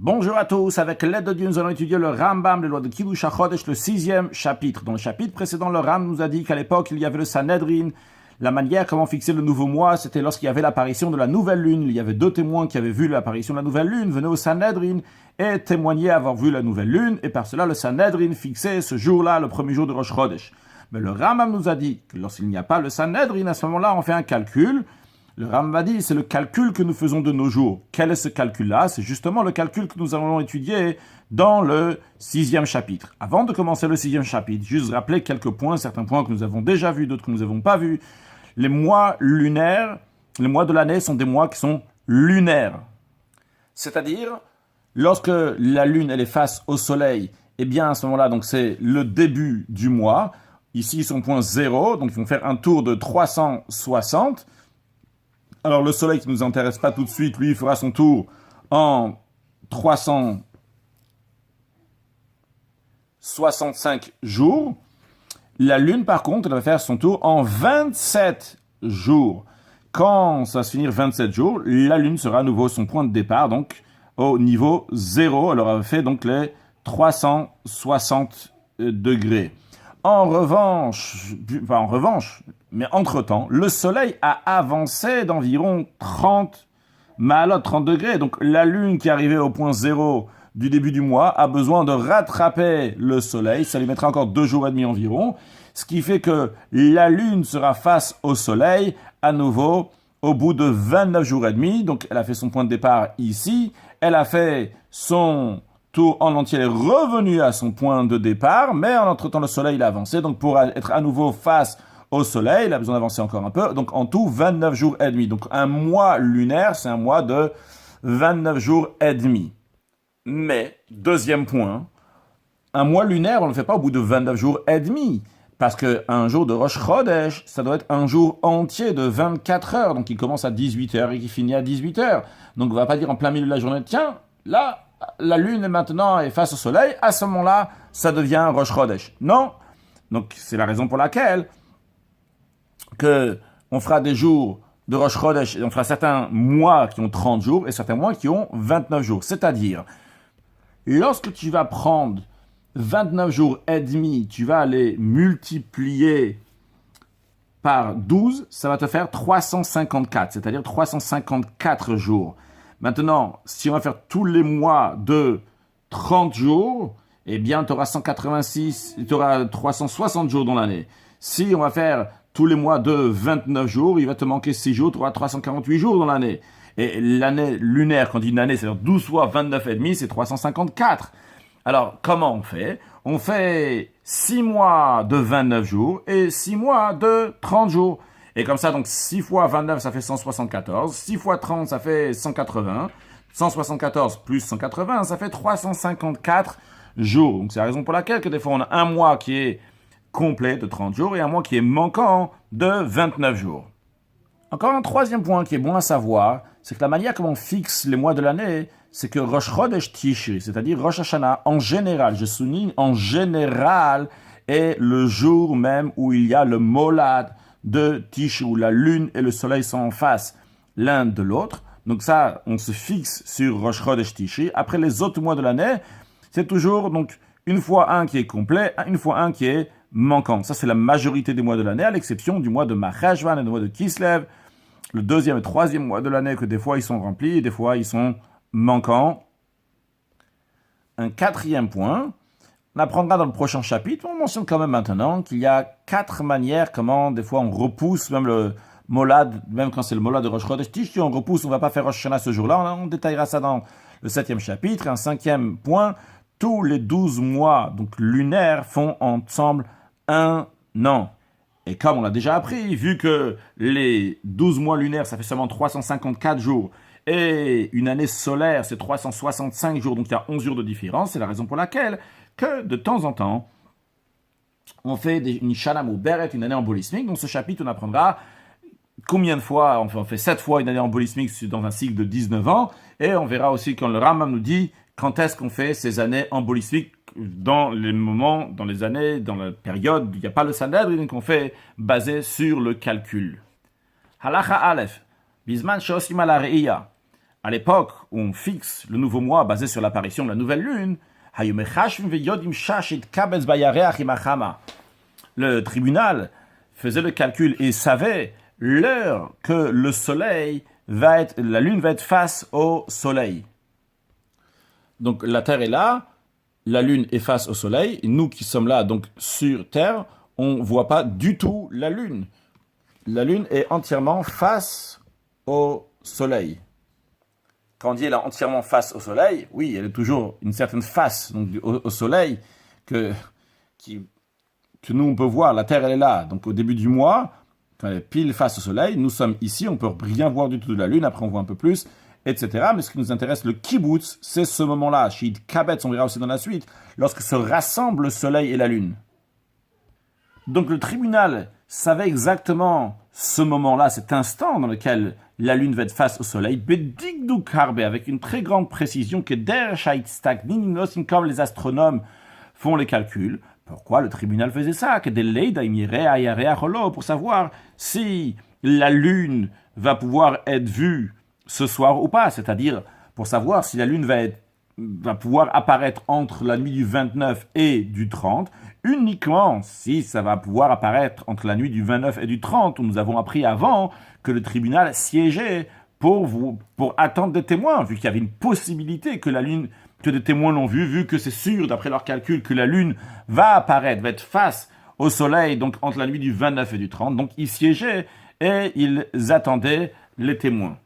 Bonjour à tous, avec l'aide de Dieu, nous allons étudier le Rambam, les lois de Kiddush HaChodesh, le 6e chapitre. Dans le chapitre précédent, le Ram nous a dit qu'à l'époque, il y avait le Sanhedrin. La manière comment fixer le nouveau mois, c'était lorsqu'il y avait l'apparition de la nouvelle lune. Il y avait deux témoins qui avaient vu l'apparition de la nouvelle lune, venaient au Sanhedrin et témoignaient avoir vu la nouvelle lune. Et par cela, le Sanhedrin fixait ce jour-là, le premier jour de Rosh Chodesh. Mais le Rambam nous a dit que lorsqu'il n'y a pas le Sanhedrin, à ce moment-là, on fait un calcul. Le Rambam a dit, c'est le calcul que nous faisons de nos jours. Quel est ce calcul-là? C'est justement le calcul que nous allons étudier dans le 6e chapitre. Avant de commencer le 6e chapitre, juste rappeler quelques points, certains points que nous avons déjà vus, d'autres que nous n'avons pas vus. Les mois lunaires, les mois de l'année sont des mois qui sont lunaires. C'est-à-dire, lorsque la lune elle est face au soleil, eh bien à ce moment-là, donc c'est le début du mois. Ici, ils sont point 0, donc ils vont faire un tour de 360. Alors le soleil qui ne nous intéresse pas tout de suite, lui, il fera son tour en 365 jours. La lune, par contre, elle va faire son tour en 27 jours. Quand ça va se finir 27 jours, la lune sera à nouveau son point de départ, donc au niveau 0. Alors elle va faire donc les 360 degrés. En revanche, mais entre-temps, le soleil a avancé d'environ 30 degrés. Donc la lune qui arrivait au point 0 du début du mois a besoin de rattraper le soleil. Ça lui mettra encore 2 jours et demi environ. Ce qui fait que la lune sera face au soleil à nouveau au bout de 29 jours et demi. Donc elle a fait son point de départ ici. Elle a fait son tour en entier, elle est revenue à son point de départ, mais en entre-temps, le soleil il a avancé. Donc, pour être à nouveau face au soleil, il a besoin d'avancer encore un peu. Donc, en tout, 29 jours et demi. Donc, un mois lunaire, c'est un mois de 29 jours et demi. Mais, deuxième point, un mois lunaire, on ne le fait pas au bout de 29 jours et demi. Parce qu'un jour de Rosh Chodesh, ça doit être un jour entier de 24 heures. Donc, il commence à 18 heures et qui finit à 18 heures. Donc, on ne va pas dire en plein milieu de la journée, tiens, là, la lune est maintenant face au soleil, à ce moment-là, ça devient Rosh Chodesh. Non. Donc, c'est la raison pour laquelle on fera des jours de Rosh Chodesh, et on fera certains mois qui ont 30 jours et certains mois qui ont 29 jours. C'est-à-dire, lorsque tu vas prendre 29 jours et demi, tu vas les multiplier par 12, ça va te faire 354, c'est-à-dire 354 jours. Maintenant, si on va faire tous les mois de 30 jours, eh bien, tu auras 186, tu auras 360 jours dans l'année. Si on va faire tous les mois de 29 jours, il va te manquer 6 jours, tu auras 348 jours dans l'année. Et l'année lunaire, quand on dit une année, c'est-à-dire 12 fois 29,5, c'est 354. Alors, comment on fait? On fait 6 mois de 29 jours et 6 mois de 30 jours. Et comme ça, donc 6 fois 29, ça fait 174. 6 fois 30, ça fait 180. 174 plus 180, ça fait 354 jours. Donc c'est la raison pour laquelle que des fois on a un mois qui est complet de 30 jours et un mois qui est manquant de 29 jours. Encore un troisième point qui est bon à savoir, c'est que la manière comment on fixe les mois de l'année, c'est que Rosh Chodesh Tishri, c'est-à-dire Rosh Hashanah, en général, je souligne, en général, est le jour même où il y a le molad de Tishri, où la lune et le soleil sont en face l'un de l'autre. Donc ça, on se fixe sur Rosh Chodesh Tishri. Après les autres mois de l'année, c'est toujours donc une fois un qui est complet, une fois un qui est manquant. Ça, c'est la majorité des mois de l'année, à l'exception du mois de Marcheshvan et du mois de Kislev, le deuxième et troisième mois de l'année, que des fois ils sont remplis et des fois ils sont manquants. Un quatrième point, on apprendra dans le prochain chapitre, on mentionne quand même maintenant qu'il y a 4 manières comment des fois on repousse même le molad, même quand c'est le molad de Rosh Chodesh Tishri, on repousse, on ne va pas faire Rosh Hashanah ce jour-là, on détaillera ça dans le 7e chapitre. Un 5e point, tous les 12 mois donc lunaires font ensemble un an. Et comme on l'a déjà appris, vu que les 12 mois lunaires, ça fait seulement 354 jours, et une année solaire, c'est 365 jours, donc il y a 11 jours de différence, c'est la raison pour laquelle que de temps en temps, on fait une Shana Mouberet, une année embolismique. Dans ce chapitre, on apprendra combien de fois, on fait 7 fois une année embolismique dans un cycle de 19 ans, et on verra aussi quand le Rambam nous dit quand est-ce qu'on fait ces années embolismiques dans les moments, dans les années, dans la période où il n'y a pas le Sanhedrin qu'on fait basé sur le calcul. Halacha Aleph, Bizman Shosim ala Reiya. à l'époque où on fixe le nouveau mois basé sur l'apparition de la nouvelle lune, le tribunal faisait le calcul et savait l'heure que la lune va être face au soleil. Donc la Terre est là, la lune est face au soleil, et nous qui sommes là, donc sur Terre, on ne voit pas du tout la lune. La lune est entièrement face au soleil. Quand on dit elle est entièrement face au soleil, oui, elle est toujours une certaine face donc, au soleil que nous on peut voir. La Terre elle est là, donc au début du mois, quand elle est pile face au soleil, nous sommes ici, on ne peut rien voir du tout de la lune, après on voit un peu plus, etc. Mais ce qui nous intéresse, le kibbutz, c'est ce moment-là. Shid Kabetz, on verra aussi dans la suite, lorsque se rassemblent le soleil et la lune. Donc le tribunal savait exactement ce moment-là, cet instant dans lequel la lune va être face au soleil, bedigduk harbe, avec une très grande précision que der shaitstak ninosim, comme les astronomes font les calculs. Pourquoi le tribunal faisait ça? Que des leida pour savoir si la lune va pouvoir être vue ce soir ou pas, c'est-à-dire pour savoir si la lune va pouvoir apparaître entre la nuit du 29 et du 30, uniquement si ça va pouvoir apparaître entre la nuit du 29 et du 30, où nous avons appris avant que le tribunal siégeait pour attendre des témoins, vu qu'il y avait une possibilité que des témoins l'ont vu que c'est sûr, d'après leurs calculs, que la lune va apparaître, va être face au soleil, donc entre la nuit du 29 et du 30, donc ils siégeaient et ils attendaient les témoins.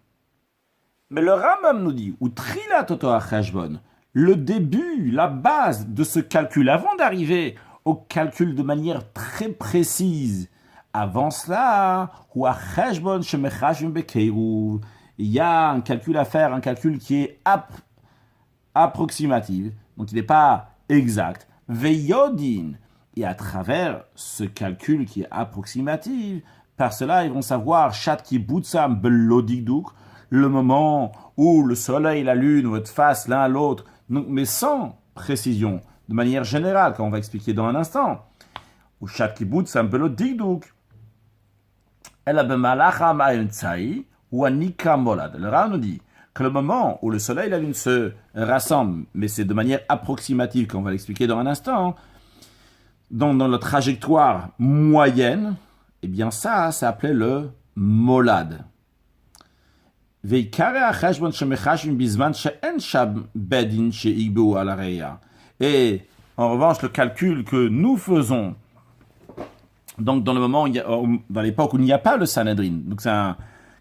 Mais le Rambam nous dit, ou Trila Toto Achashbon, le début, la base de ce calcul, avant d'arriver au calcul de manière très précise, avant cela, ou Achashbon Shemechashim Bekeiru, il y a un calcul à faire, un calcul qui est approximatif, donc il n'est pas exact. Veyodin, et à travers ce calcul qui est approximatif, par cela ils vont savoir Shat Kibutzam Belodigduk, le moment où le soleil et la lune vont être face l'un à l'autre, mais sans précision, de manière générale, comme on va expliquer dans un instant. Ou Shat Kibutzam Belodigduk, El Abemalacham Aimtsai, ou Anika Molad. Le Rav nous dit que le moment où le soleil et la lune se rassemblent, mais c'est de manière approximative, comme on va l'expliquer dans un instant, dans la trajectoire moyenne, eh bien ça appelé le molad. Et en revanche, le calcul que nous faisons, donc dans le moment, dans l'époque où il n'y a pas le Sanhedrin, donc c'est un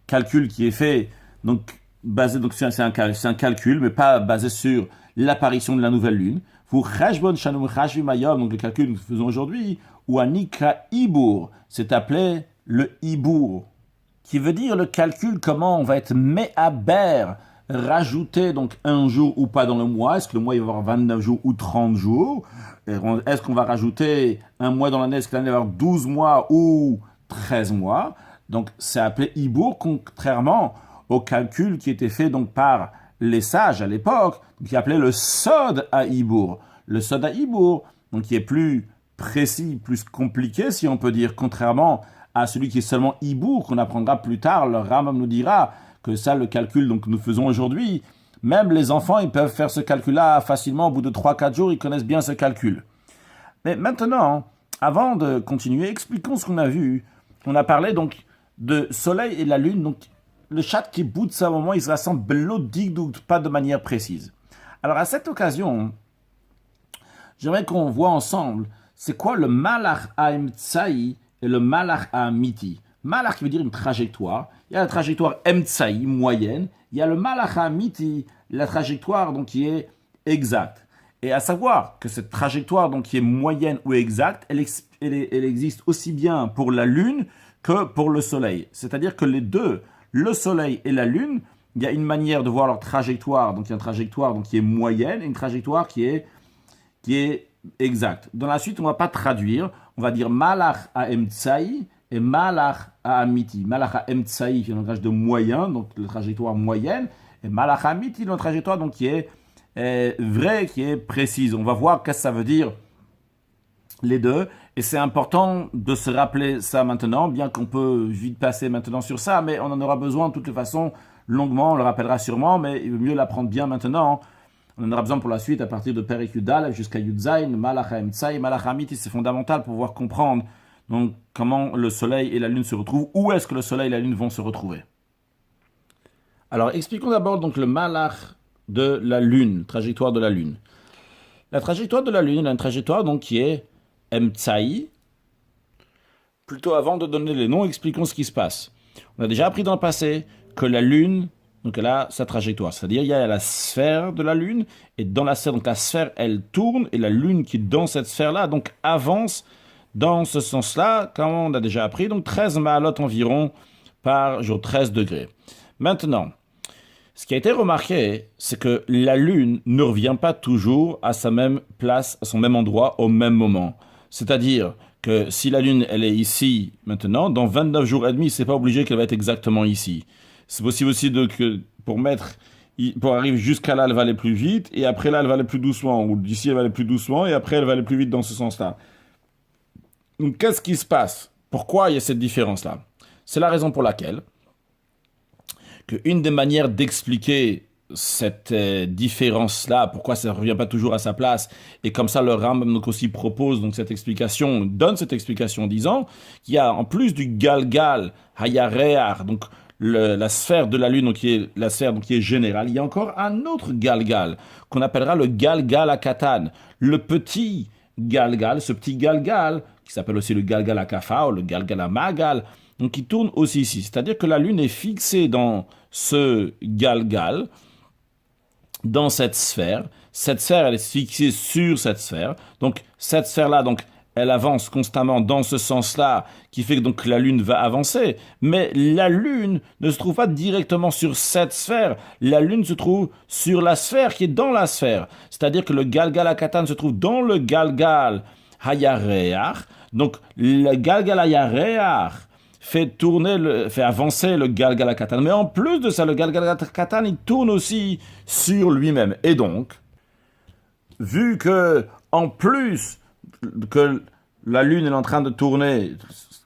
calcul qui est fait, donc basé, donc c'est un calcul, mais pas basé sur l'apparition de la nouvelle lune. Pour Cheshbon Shanum Chashvim Hayom, donc le calcul que nous faisons aujourd'hui, ou Anika Ibour, c'est appelé le Ibour, qui veut dire le calcul comment on va être me'aber, rajouter donc un jour ou pas dans le mois. Est-ce que le mois il va avoir 29 jours ou 30 jours? Est-ce qu'on va rajouter un mois dans l'année? Est-ce que l'année va avoir 12 mois ou 13 mois? Donc c'est appelé Ibour, contrairement au calcul qui était fait donc par les sages à l'époque, qui appelait le Sod à Ibour. Le Sod à Ibour, donc qui est plus précis, plus compliqué si on peut dire, contrairement à celui qui est seulement Ibour, qu'on apprendra plus tard. Le Rambam nous dira que ça, le calcul donc, que nous faisons aujourd'hui, même les enfants, ils peuvent faire ce calcul-là facilement. Au bout de 3-4 jours, ils connaissent bien ce calcul. Mais maintenant, avant de continuer, expliquons ce qu'on a vu. On a parlé donc de soleil et la lune. Donc, le chat qui bout de ce moment, il se rassemble pas de manière précise. Alors, à cette occasion, j'aimerais qu'on voit ensemble, c'est quoi le malach ha'emtsaï et le malach ha'amiti. Malach qui veut dire une trajectoire. Il y a la trajectoire emtsaï, moyenne. Il y a le malach ha'amiti, la trajectoire donc qui est exacte. Et à savoir que cette trajectoire donc qui est moyenne ou exacte, elle existe aussi bien pour la lune que pour le soleil. C'est-à-dire que les deux, le soleil et la lune, il y a une manière de voir leur trajectoire. Donc il y a une trajectoire donc, qui est moyenne et une trajectoire qui est exacte. Dans la suite, on ne va pas traduire. On va dire malach ha'emtsaï et malach ha'amiti. Malach ha'emtsaï, qui est un langage de moyen, donc la trajectoire moyenne. Et malach ha'amiti, une trajectoire donc, qui est vraie, qui est précise. On va voir qu'est-ce que ça veut dire les deux. Et c'est important de se rappeler ça maintenant, bien qu'on peut vite passer maintenant sur ça, mais on en aura besoin de toutes les façons longuement, on le rappellera sûrement, mais il vaut mieux l'apprendre bien maintenant. On en aura besoin pour la suite à partir de Perek Yudal jusqu'à Yudzain, Malach HaEmtsai, Malach HaAmiti, c'est fondamental pour pouvoir comprendre donc comment le soleil et la lune se retrouvent, où est-ce que le soleil et la lune vont se retrouver. Alors expliquons d'abord donc le Malach de la lune, trajectoire de la lune. La trajectoire de la lune est une trajectoire donc qui est Emtsai. Plutôt avant de donner les noms, expliquons ce qui se passe. On a déjà appris dans le passé que la lune, donc elle a sa trajectoire, c'est-à-dire il y a la sphère de la lune, et dans la sphère, donc la sphère elle tourne, et la lune qui est dans cette sphère-là, donc avance dans ce sens-là, comme on a déjà appris, donc 13 ma'alot environ par jour, 13 degrés. Maintenant, ce qui a été remarqué, c'est que la lune ne revient pas toujours à sa même place, à son même endroit, au même moment. C'est-à-dire que si la lune elle est ici maintenant, dans 29 jours et demi, c'est pas obligé qu'elle va être exactement ici. C'est possible aussi que pour arriver jusqu'à là, elle va aller plus vite, et après là, elle va aller plus doucement, ou d'ici, elle va aller plus doucement, et après, elle va aller plus vite dans ce sens-là. Donc, qu'est-ce qui se passe? Pourquoi il y a cette différence-là? C'est la raison pour laquelle qu'une des manières d'expliquer cette différence-là, pourquoi ça ne revient pas toujours à sa place, et comme ça, le Rambam donc aussi propose donc cette explication, donne cette explication en disant qu'il y a en plus du Galgal, Hayarear, donc la sphère de la lune, donc qui est la sphère donc qui est générale, il y a encore un autre Galgal qu'on appellera le Galgal Akatan, le petit Galgal, ce petit Galgal qui s'appelle aussi le Galgal Akafa ou le Galgal Amagal, donc qui tourne aussi ici. C'est-à-dire que la lune est fixée dans ce Galgal, dans cette sphère. Cette sphère, elle est fixée sur cette sphère. Donc cette sphère-là, donc elle avance constamment dans ce sens-là, qui fait que donc la Lune va avancer. Mais la Lune ne se trouve pas directement sur cette sphère. La Lune se trouve sur la sphère qui est dans la sphère. C'est-à-dire que le Galgal Akatan se trouve dans le Galgal Hayareach. Donc le Galgal Hayareach fait avancer le Galgal Akatan. Mais en plus de ça, le Galgal Akatan, il tourne aussi sur lui-même. Et donc, vu que, en plus que la Lune est en train de tourner,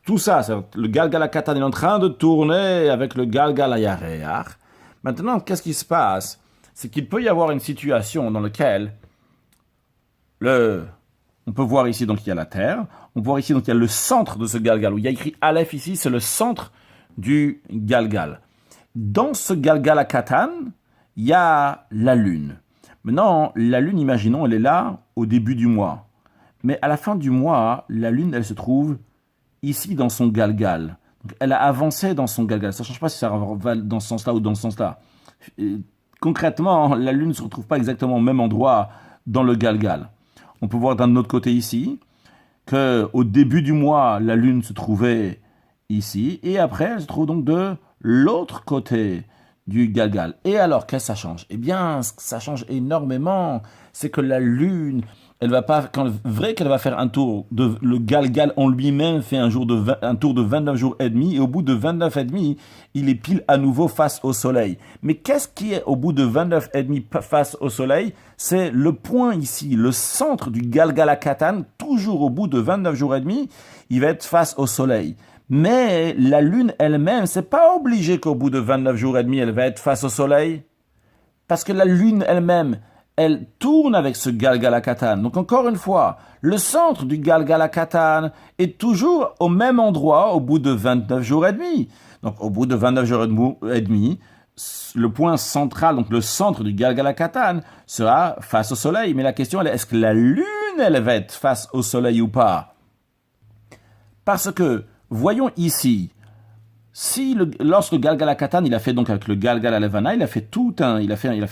tout ça, le Galgal Akatan est en train de tourner avec le Galgal Hayareach. Maintenant, qu'est-ce qui se passe? C'est qu'il peut y avoir une situation dans laquelle on peut voir ici, donc il y a la Terre, on peut voir ici, donc il y a le centre de ce Galgal, où il y a écrit Aleph ici, c'est le centre du Galgal. Dans ce Galgal Akatan, il y a la Lune. Maintenant, la Lune, imaginons, elle est là au début du mois. Mais à la fin du mois, la Lune, elle se trouve ici dans son Galgal. Donc, elle a avancé dans son Galgal. Ça ne change pas si ça va dans ce sens-là ou dans ce sens-là. Concrètement, la Lune ne se retrouve pas exactement au même endroit dans le Galgal. On peut voir d'un autre côté ici qu'au début du mois, la Lune se trouvait ici. Et après, elle se trouve donc de l'autre côté du Galgal. Et alors, qu'est-ce que ça change? Eh bien, ce que ça change énormément, c'est que la Lune, elle va pas, vrai qu'elle va faire un tour, le Galgal en lui-même fait un tour de 29 jours et demi, et au bout de 29 et demi, il est pile à nouveau face au Soleil. Mais qu'est-ce qui est au bout de 29 et demi face au Soleil? C'est le point ici, le centre du Galgal Akatan, toujours au bout de 29 jours et demi, il va être face au Soleil. Mais la Lune elle-même, c'est pas obligé qu'au bout de 29 jours et demi, elle va être face au Soleil. Parce que la Lune elle-même, elle tourne avec ce Galgal Akatan. Donc encore une fois, le centre du Galgal Akatan est toujours au même endroit au bout de 29 jours et demi. Donc au bout de 29 jours et demi, le point central, donc le centre du Galgal Akatan, sera face au Soleil. Mais la question est, est-ce que la Lune, elle va être face au Soleil ou pas? Parce que, voyons ici, lorsque le Galgal Akatan, il a fait donc avec le Galgal Alevana, il a fait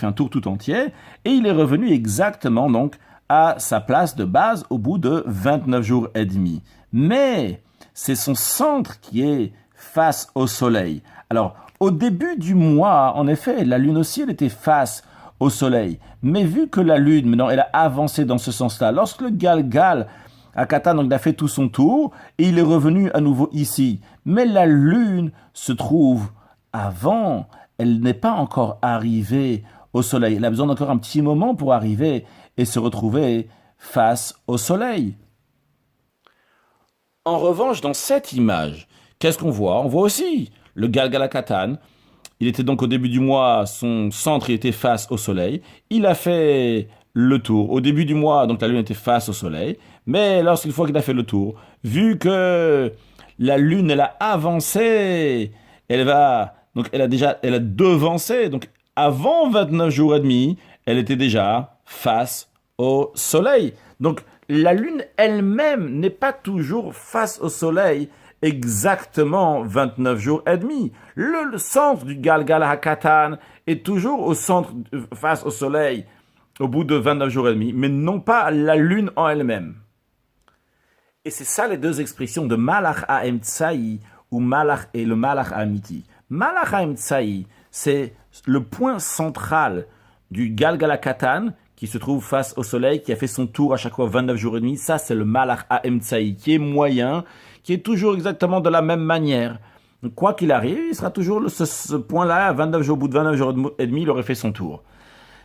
un tour tout entier, et il est revenu exactement donc à sa place de base au bout de 29 jours et demi. Mais c'est son centre qui est face au Soleil. Alors, au début du mois, en effet, la Lune aussi, elle était face au Soleil. Mais vu que la Lune, maintenant, elle a avancé dans ce sens-là, lorsque le Galgal Akatan, donc, il a fait tout son tour, et il est revenu à nouveau ici. Mais la Lune se trouve avant, elle n'est pas encore arrivée au Soleil. Elle a besoin d'encore un petit moment pour arriver et se retrouver face au Soleil. En revanche, dans cette image, qu'est-ce qu'on voit? On voit aussi le Galgal Akatan il était donc au début du mois, son centre était face au soleil. Il a fait le tour. Au début du mois, donc la lune était face au soleil. Mais lorsqu'une fois qu'il a fait le tour, vu que la lune, elle a avancé, elle a devancé. Donc avant 29 jours et demi, elle était déjà face au soleil. Donc la lune elle-même n'est pas toujours face au soleil exactement 29 jours et demi. Le centre du Galgal HaKatan est toujours au centre, face au soleil, au bout de 29 jours et demi, mais non pas la lune en elle-même. Et c'est ça les deux expressions de Malach HaEmtsaï ou Malach et le Malach HaAmiti. Malach HaEmtsaï, c'est le point central du Galgal HaKatan qui se trouve face au soleil, qui a fait son tour à chaque fois 29 jours et demi. Ça, c'est le Malach HaEmtsaï, qui est moyen, qui est toujours exactement de la même manière. Donc, quoi qu'il arrive, il sera toujours ce point-là, à 29 jours, au bout de 29 jours et demi, il aurait fait son tour.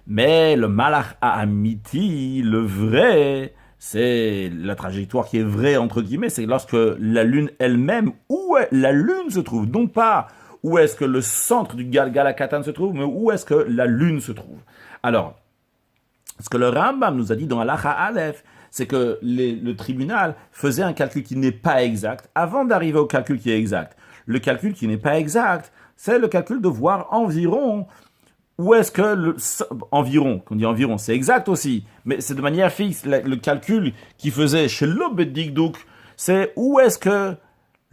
Mais le Malach HaAmiti, le vrai, c'est la trajectoire qui est vraie, entre guillemets, c'est lorsque la lune elle-même, où la lune se trouve, non pas où est-ce que le centre du Galgal HaKatan se trouve, mais où est-ce que la lune se trouve. Alors, ce que le Rambam nous a dit dans Halacha Aleph, c'est que le tribunal faisait un calcul qui n'est pas exact avant d'arriver au calcul qui est exact. Le calcul qui n'est pas exact, c'est le calcul de voir environ où est-ce que environ, qu'on dit environ, c'est exact aussi, mais c'est de manière fixe. Le calcul qu'il faisait chez l'Obed Digdouk, c'est où est-ce que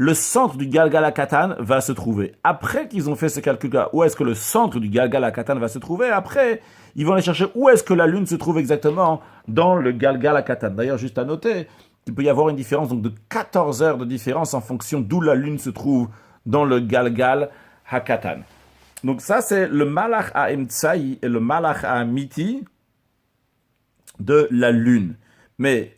le centre du Galgal HaKatan va se trouver. Après qu'ils ont fait ce calcul-là, où est-ce que le centre du Galgal HaKatan va se trouver, après, ils vont aller chercher où est-ce que la lune se trouve exactement dans le Galgal HaKatan. D'ailleurs, juste à noter, il peut y avoir une différence donc de 14 heures de différence en fonction d'où la lune se trouve dans le Galgal HaKatan. Donc ça, c'est le Malach HaEmtsaï et le Malach HaAmiti de la lune. Mais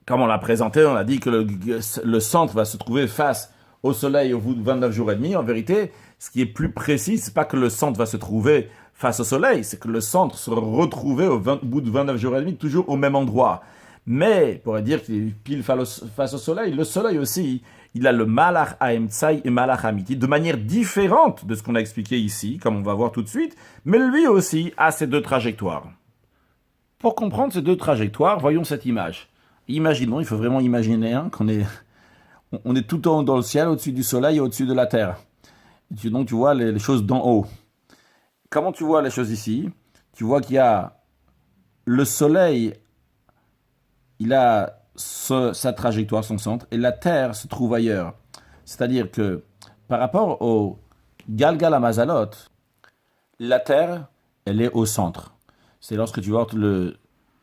comme on l'a présenté, on a dit que le centre va se trouver face au soleil au bout de 29 jours et demi. En vérité, ce qui est plus précis, c'est pas que le centre va se trouver face au soleil, c'est que le centre sera retrouvé au bout de 29 jours et demi, toujours au même endroit. Mais, on pourrait dire qu'il est pile face au soleil, le soleil aussi, il a le Malach HaEmtsaï et Malach HaAmiti, de manière différente de ce qu'on a expliqué ici, comme on va voir tout de suite, mais lui aussi a ces deux trajectoires. Pour comprendre ces deux trajectoires, voyons cette image. Imaginons, il faut vraiment imaginer qu'on est, on est tout en haut dans le ciel, au-dessus du soleil et au-dessus de la terre. Et donc tu vois les choses d'en haut. Comment tu vois les choses ici? Tu vois qu'il y a le soleil, il a sa trajectoire, son centre, et la terre se trouve ailleurs. C'est-à-dire que par rapport au Galgal HaMazalot, la terre, elle est au centre. C'est lorsque tu vois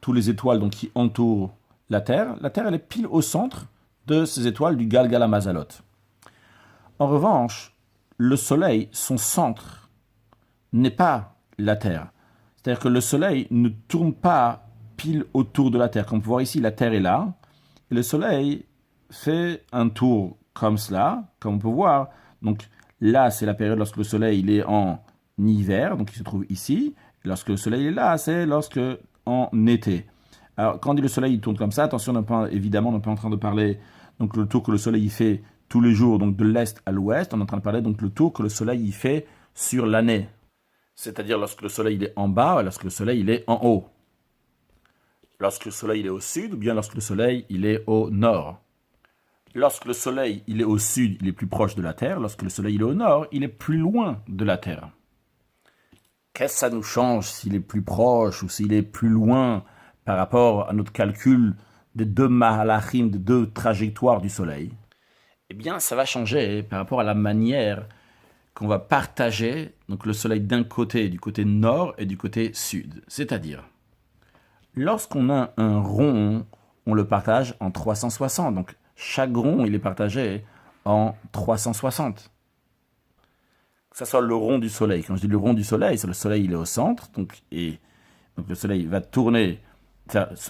tous les étoiles donc, qui entourent la terre elle est pile au centre de ces étoiles du Galgal HaMazalot. En revanche, le soleil, son centre, n'est pas la terre. C'est-à-dire que le soleil ne tourne pas pile autour de la terre. Comme on peut voir ici, la terre est là, et le soleil fait un tour comme cela, comme on peut voir. Donc là, c'est la période lorsque le soleil il est en hiver, donc il se trouve ici. Et lorsque le soleil est là, c'est lorsque en été. Alors, quand on dit le soleil il tourne comme ça, attention, évidemment, on n'est pas en train de parler donc le tour que le soleil il fait tous les jours, donc de l'est à l'ouest. On est en train de parler donc le tour que le soleil il fait sur l'année. C'est-à-dire lorsque le soleil il est en bas et lorsque le soleil il est en haut. Lorsque le soleil il est au sud ou bien lorsque le soleil il est au nord. Lorsque le soleil il est au sud, il est plus proche de la Terre. Lorsque le soleil il est au nord, il est plus loin de la Terre. Qu'est-ce que ça nous change s'il est plus proche ou s'il est plus loin par rapport à notre calcul des deux mahalachim, des deux trajectoires du soleil? Eh bien, ça va changer par rapport à la manière qu'on va partager donc le soleil d'un côté, du côté nord et du côté sud. C'est-à-dire, lorsqu'on a un rond, on le partage en 360. Donc, chaque rond, il est partagé en 360. Que ce soit le rond du soleil. Quand je dis le rond du soleil, c'est le soleil, il est au centre. Donc le soleil va tourner.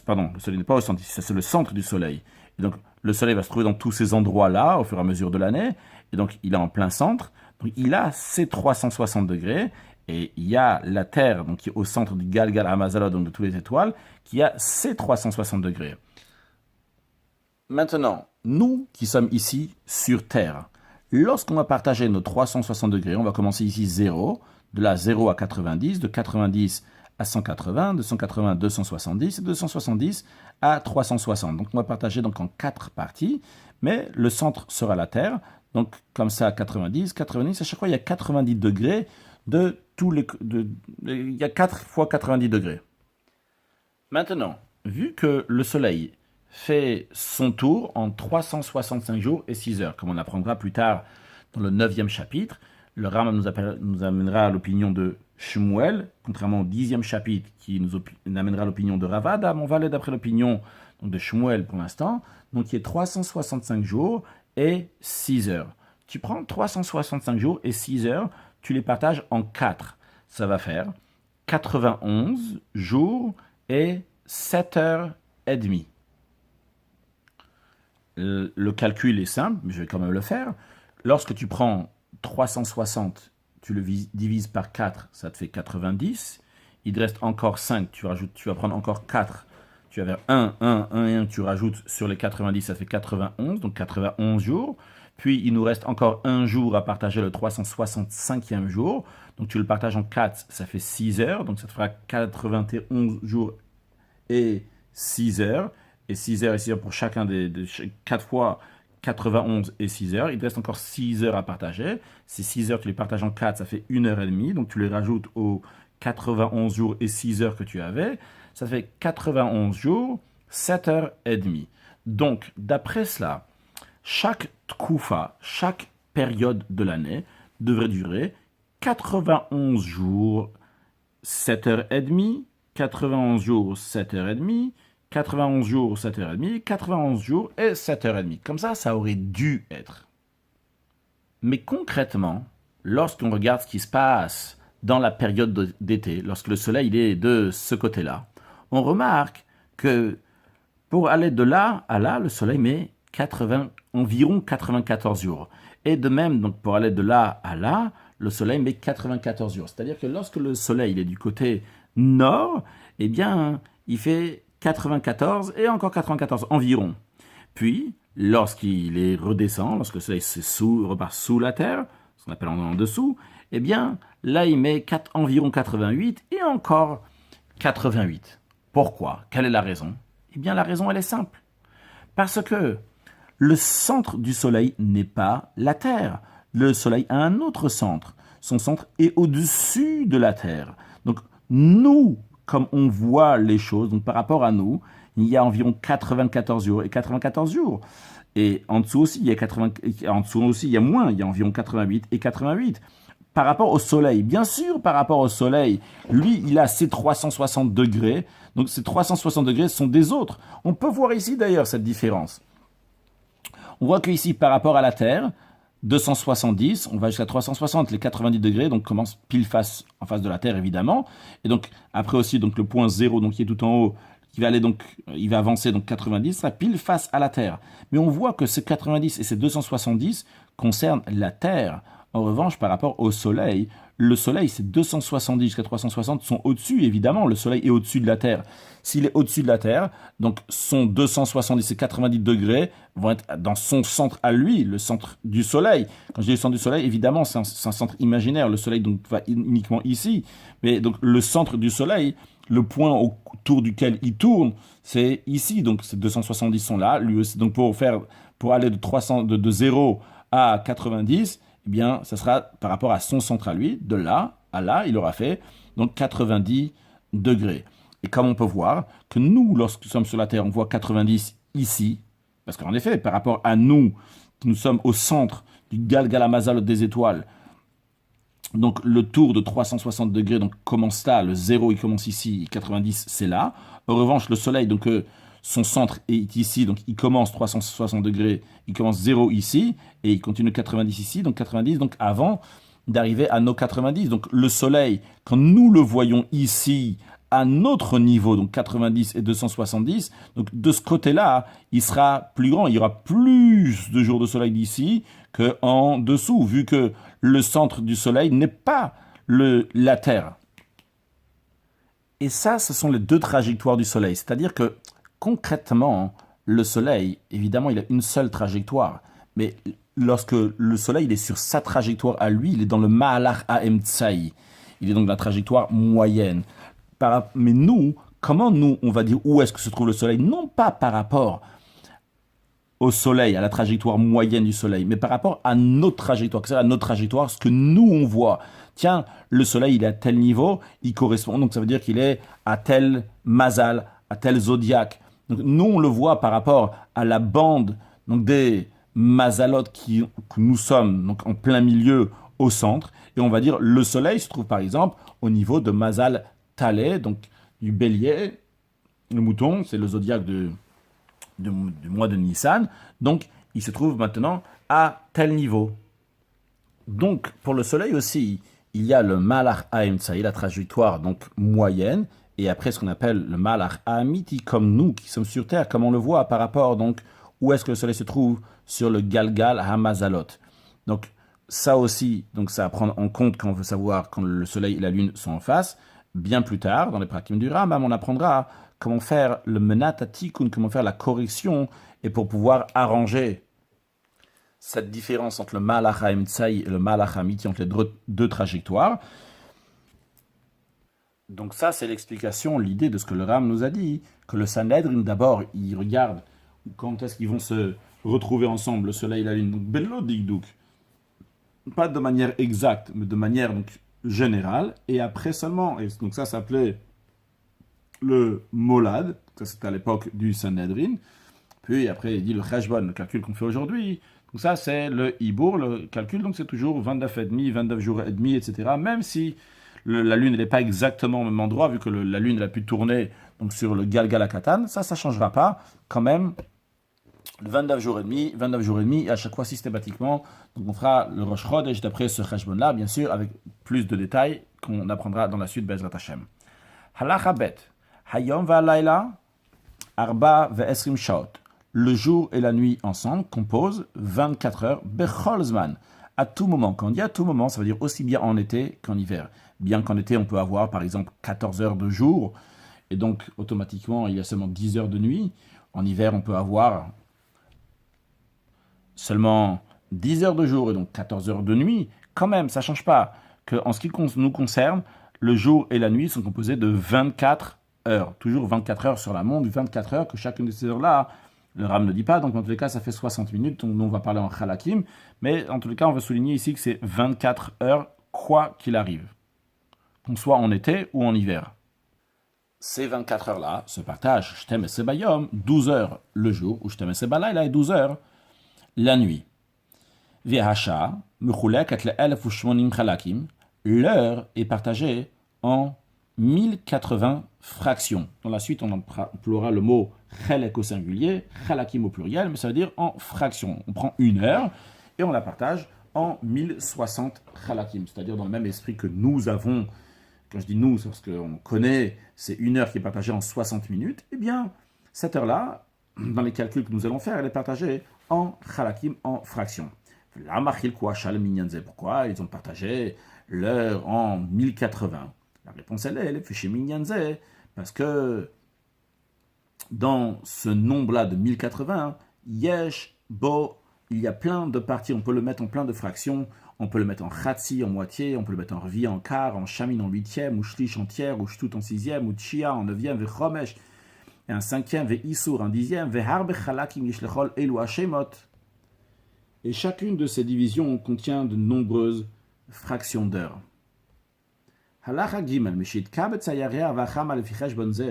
Pardon, le soleil n'est pas au centre, c'est le centre du soleil. Et donc, le soleil va se trouver dans tous ces endroits-là au fur et à mesure de l'année. Et donc, il est en plein centre. Donc, il a ses 360 degrés. Et il y a la Terre, donc, qui est au centre du Galgal HaMazalot, donc de toutes les étoiles, qui a ses 360 degrés. Maintenant, nous qui sommes ici sur Terre, Lorsqu'on va partager nos 360 degrés, on va commencer ici 0, de là 0 à 90, de 90 à 180, de 180 à 270, et de 270 à 360. Donc on va partager donc en 4 parties, mais le centre sera la Terre. Donc comme ça, 90, 90, à chaque fois il y a 90 degrés de tous les... il y a 4 fois 90 degrés. Maintenant, vu que le Soleil fait son tour en 365 jours et 6 heures, comme on apprendra plus tard dans le 9e chapitre, le Rambam nous amènera à l'opinion de Shmuel, contrairement au 10e chapitre qui nous amènera à l'opinion de Rav Adam. On va aller d'après l'opinion de Shmuel pour l'instant, donc il est 365 jours et 6 heures. Tu prends 365 jours et 6 heures, tu les partages en 4. Ça va faire 91 jours et 7 heures et demie. Le calcul est simple, mais je vais quand même le faire. Lorsque tu prends 360, tu le divises par 4, ça te fait 90. Il te reste encore 5, tu vas prendre encore 4. Tu avais 1, 1, 1 et 1, tu rajoutes sur les 90, ça fait 91, donc 91 jours. Puis il nous reste encore un jour à partager, le 365e jour. Donc tu le partages en 4, ça fait 6 heures, donc ça te fera 91 jours et 6 heures. Et 6 heures et 6 heures pour chacun des 4 fois 91 et 6 heures. Il te reste encore 6 heures à partager. Ces 6 heures, tu les partages en 4, ça fait 1 heure et demie. Donc tu les rajoutes aux 91 jours et 6 heures que tu avais. Ça fait 91 jours, 7 heures et demie. Donc, d'après cela, chaque tkoufa, chaque période de l'année, devrait durer 91 jours, 7 heures et demie, 91 jours, 7 heures et demie, 91 jours, 7h30, 91 jours et 7h30. Comme ça aurait dû être. Mais concrètement, lorsqu'on regarde ce qui se passe dans la période d'été, lorsque le soleil est de ce côté-là, on remarque que pour aller de là à là, le soleil met environ 94 jours. Et de même, donc pour aller de là à là, le soleil met 94 jours. C'est-à-dire que lorsque le soleil est du côté nord, eh bien, il fait 94 et encore 94 environ. Puis, lorsqu'il est redescend, lorsque le soleil repart sous la Terre, ce qu'on appelle en dessous, eh bien, là, il met environ 88 et encore 88. Pourquoi? Quelle est la raison? Eh bien, la raison, elle est simple. Parce que le centre du soleil n'est pas la Terre. Le soleil a un autre centre. Son centre est au-dessus de la Terre. Donc, nous, comme on voit les choses, donc par rapport à nous, il y a environ 94 jours et 94 jours. Et en dessous aussi, il y a moins, il y a environ 88 et 88. Par rapport au soleil, bien sûr, par rapport au soleil, lui, il a ses 360 degrés. Donc ces 360 degrés sont des autres. On peut voir ici d'ailleurs cette différence. On voit qu'ici, par rapport à la Terre, 270, on va jusqu'à 360, les 90 degrés, donc commence pile face, en face de la Terre évidemment, et donc après aussi donc le point 0, donc qui est tout en haut, il va avancer donc 90, sera pile face à la Terre. Mais on voit que ces 90 et ces 270 concernent la Terre. En revanche, par rapport au Soleil, le Soleil, ces 270 jusqu'à 360 sont au-dessus, évidemment, le Soleil est au-dessus de la Terre. S'il est au-dessus de la Terre, donc son 270 et 90 degrés vont être dans son centre à lui, le centre du Soleil. Quand je dis le centre du Soleil, évidemment, c'est un centre imaginaire. Le Soleil donc, va uniquement ici. Mais donc le centre du Soleil, le point autour duquel il tourne, c'est ici. Donc ces 270 sont là, lui aussi. Donc pour aller de 0 à 90, eh bien, ça sera par rapport à son centre à lui, de là à là, il aura fait donc 90 degrés. Et comme on peut voir que nous, lorsque nous sommes sur la Terre, on voit 90 ici, parce qu'en effet, par rapport à nous, qui nous sommes au centre du Galgalamazal des étoiles, donc le tour de 360 degrés donc commence là, le 0 il commence ici, 90 c'est là. En revanche, le Soleil, donc son centre est ici, donc il commence 360 degrés, il commence 0 ici, et il continue 90 ici, donc 90, donc avant d'arriver à nos 90. Donc le Soleil, quand nous le voyons ici, à notre niveau, donc 90 et 270, donc de ce côté-là, il sera plus grand, il y aura plus de jours de soleil d'ici qu'en dessous, vu que le centre du soleil n'est pas la Terre. Et ça, ce sont les deux trajectoires du soleil, c'est-à-dire que concrètement, le soleil, évidemment, il a une seule trajectoire, mais lorsque le soleil il est sur sa trajectoire à lui, il est dans le Ma'alach Ha'emtsaï. Il est donc dans la trajectoire moyenne. Mais nous, comment nous, on va dire où est-ce que se trouve le soleil? Non pas par rapport au soleil, à la trajectoire moyenne du soleil, mais par rapport à notre trajectoire. C'est à notre trajectoire, ce que nous, on voit. Tiens, le soleil, il est à tel niveau, il correspond, donc ça veut dire qu'il est à tel mazal, à tel zodiaque. Donc nous, on le voit par rapport à la bande donc des mazalotes que nous sommes donc en plein milieu, au centre, et on va dire le soleil se trouve par exemple au niveau de Mazal Taleh, donc du bélier, le mouton, c'est le zodiaque du mois de Nissan, donc il se trouve maintenant à tel niveau. Donc pour le soleil aussi, il y a le Malach Ha'emtsaï, la trajectoire donc moyenne, et après ce qu'on appelle le Malach Ha'amiti, comme nous qui sommes sur Terre, comme on le voit par rapport donc où est-ce que le soleil se trouve sur le Galgal Hamazalot. Donc ça aussi, donc ça à prendre en compte quand on veut savoir quand le soleil et la lune sont en face. Bien plus tard, dans les prakim du Rambam, on apprendra comment faire le menat tikun, comment faire la correction, et pour pouvoir arranger cette différence entre le Malach Ha'emtsaï et le Malach Ha'amiti, entre les deux trajectoires. Donc ça, c'est l'explication, l'idée de ce que le Ram nous a dit, que le Sanhedrin, d'abord, il regarde quand est-ce qu'ils vont se retrouver ensemble, le soleil et la lune. Donc, bello digdouk. Pas de manière exacte, mais de manière donc, générale, et après seulement, et donc ça s'appelait le Molad, ça c'était à l'époque du Sanhedrin, puis après il dit le Cheshbon, le calcul qu'on fait aujourd'hui, donc ça c'est le Ibour, le calcul, donc c'est toujours 29 et demi, 29 jours et demi, etc., même si la lune n'est pas exactement au même endroit, vu que la lune elle a pu tourner donc, sur le Galgal Akatan, ça ne changera pas, quand même, 29 jours et demi, et à chaque fois systématiquement, donc on fera le Rosh Chodesh d'après ce Cheshbon-là, bien sûr, avec plus de détails qu'on apprendra dans la suite, Bezrat Hashem. Halacha bet, Hayom va'alayla, arba ve'esrim shaot. Le jour et la nuit ensemble composent 24 heures, bechol zman. À tout moment, quand on dit à tout moment, ça veut dire aussi bien en été qu'en hiver. Bien qu'en été, on peut avoir par exemple 14 heures de jour, et donc automatiquement, il y a seulement 10 heures de nuit. En hiver, on peut avoir seulement 10 heures de jour et donc 14 heures de nuit, quand même, ça ne change pas. En ce qui nous concerne, le jour et la nuit sont composés de 24 heures. Toujours 24 heures sur la montre, 24 heures que chacune de ces heures-là, le Ram ne dit pas, donc en tous les cas, ça fait 60 minutes, donc on va parler en Chalakim, mais en tous les cas, on va souligner ici que c'est 24 heures, quoi qu'il arrive, qu'on soit en été ou en hiver. Ces 24 heures-là se partagent, Shtem et Sebayom, 12 heures le jour, ou Shtem et Sebalayla, et 12 heures la nuit. V'hasha, mechulek et le 1080 chalakim, l'heure est partagée en 1080 fractions. Dans la suite, on emploiera le mot chelek au singulier, chalakim au pluriel, mais ça veut dire en fractions. On prend une heure et on la partage en 1060 chalakim, c'est-à-dire dans le même esprit que nous avons. Quand je dis nous, c'est parce qu'on connaît, c'est une heure qui est partagée en 60 minutes. Eh bien, cette heure-là, dans les calculs que nous allons faire, elle est partagée en chalakim, en fractions. Pourquoi ils ont partagé l'heure en 1080? La réponse elle est fiché minyanze, parce que dans ce nombre-là de 1080, yesh, bo, il y a plein de parties, on peut le mettre en plein de fractions, on peut le mettre en chatsi en moitié, on peut le mettre en rvi en quart, en chamin en huitième, ou shlish en tiers, ou shtout en sixième, ou tchia en neuvième, vechomesh, et un cinquième, ve'isur un dixième, ve'harbe chalakim yishlechol elu hashemot. Et chacune de ces divisions contient de nombreuses fractions d'heures. Halacha gimel, mishit kabet sayarea vachama lefichesh bonze,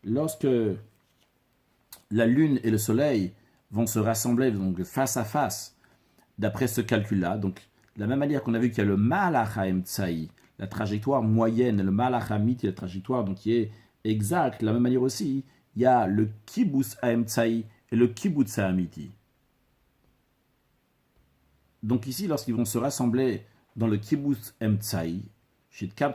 lorsque la lune et le soleil vont se rassembler donc face à face, d'après ce calcul-là, donc de la même manière qu'on a vu qu'il y a le Malach Ha'emtsaï, la trajectoire moyenne, et le Malach Ha'amiti, la trajectoire donc, qui est exacte, de la même manière aussi, il y a le Kibbutz Ha'emtsaï et le Kibbutz Ha'amiti. Donc ici, lorsqu'ils vont se rassembler dans le Kibbutz Ha'emtsaï, jusqu'à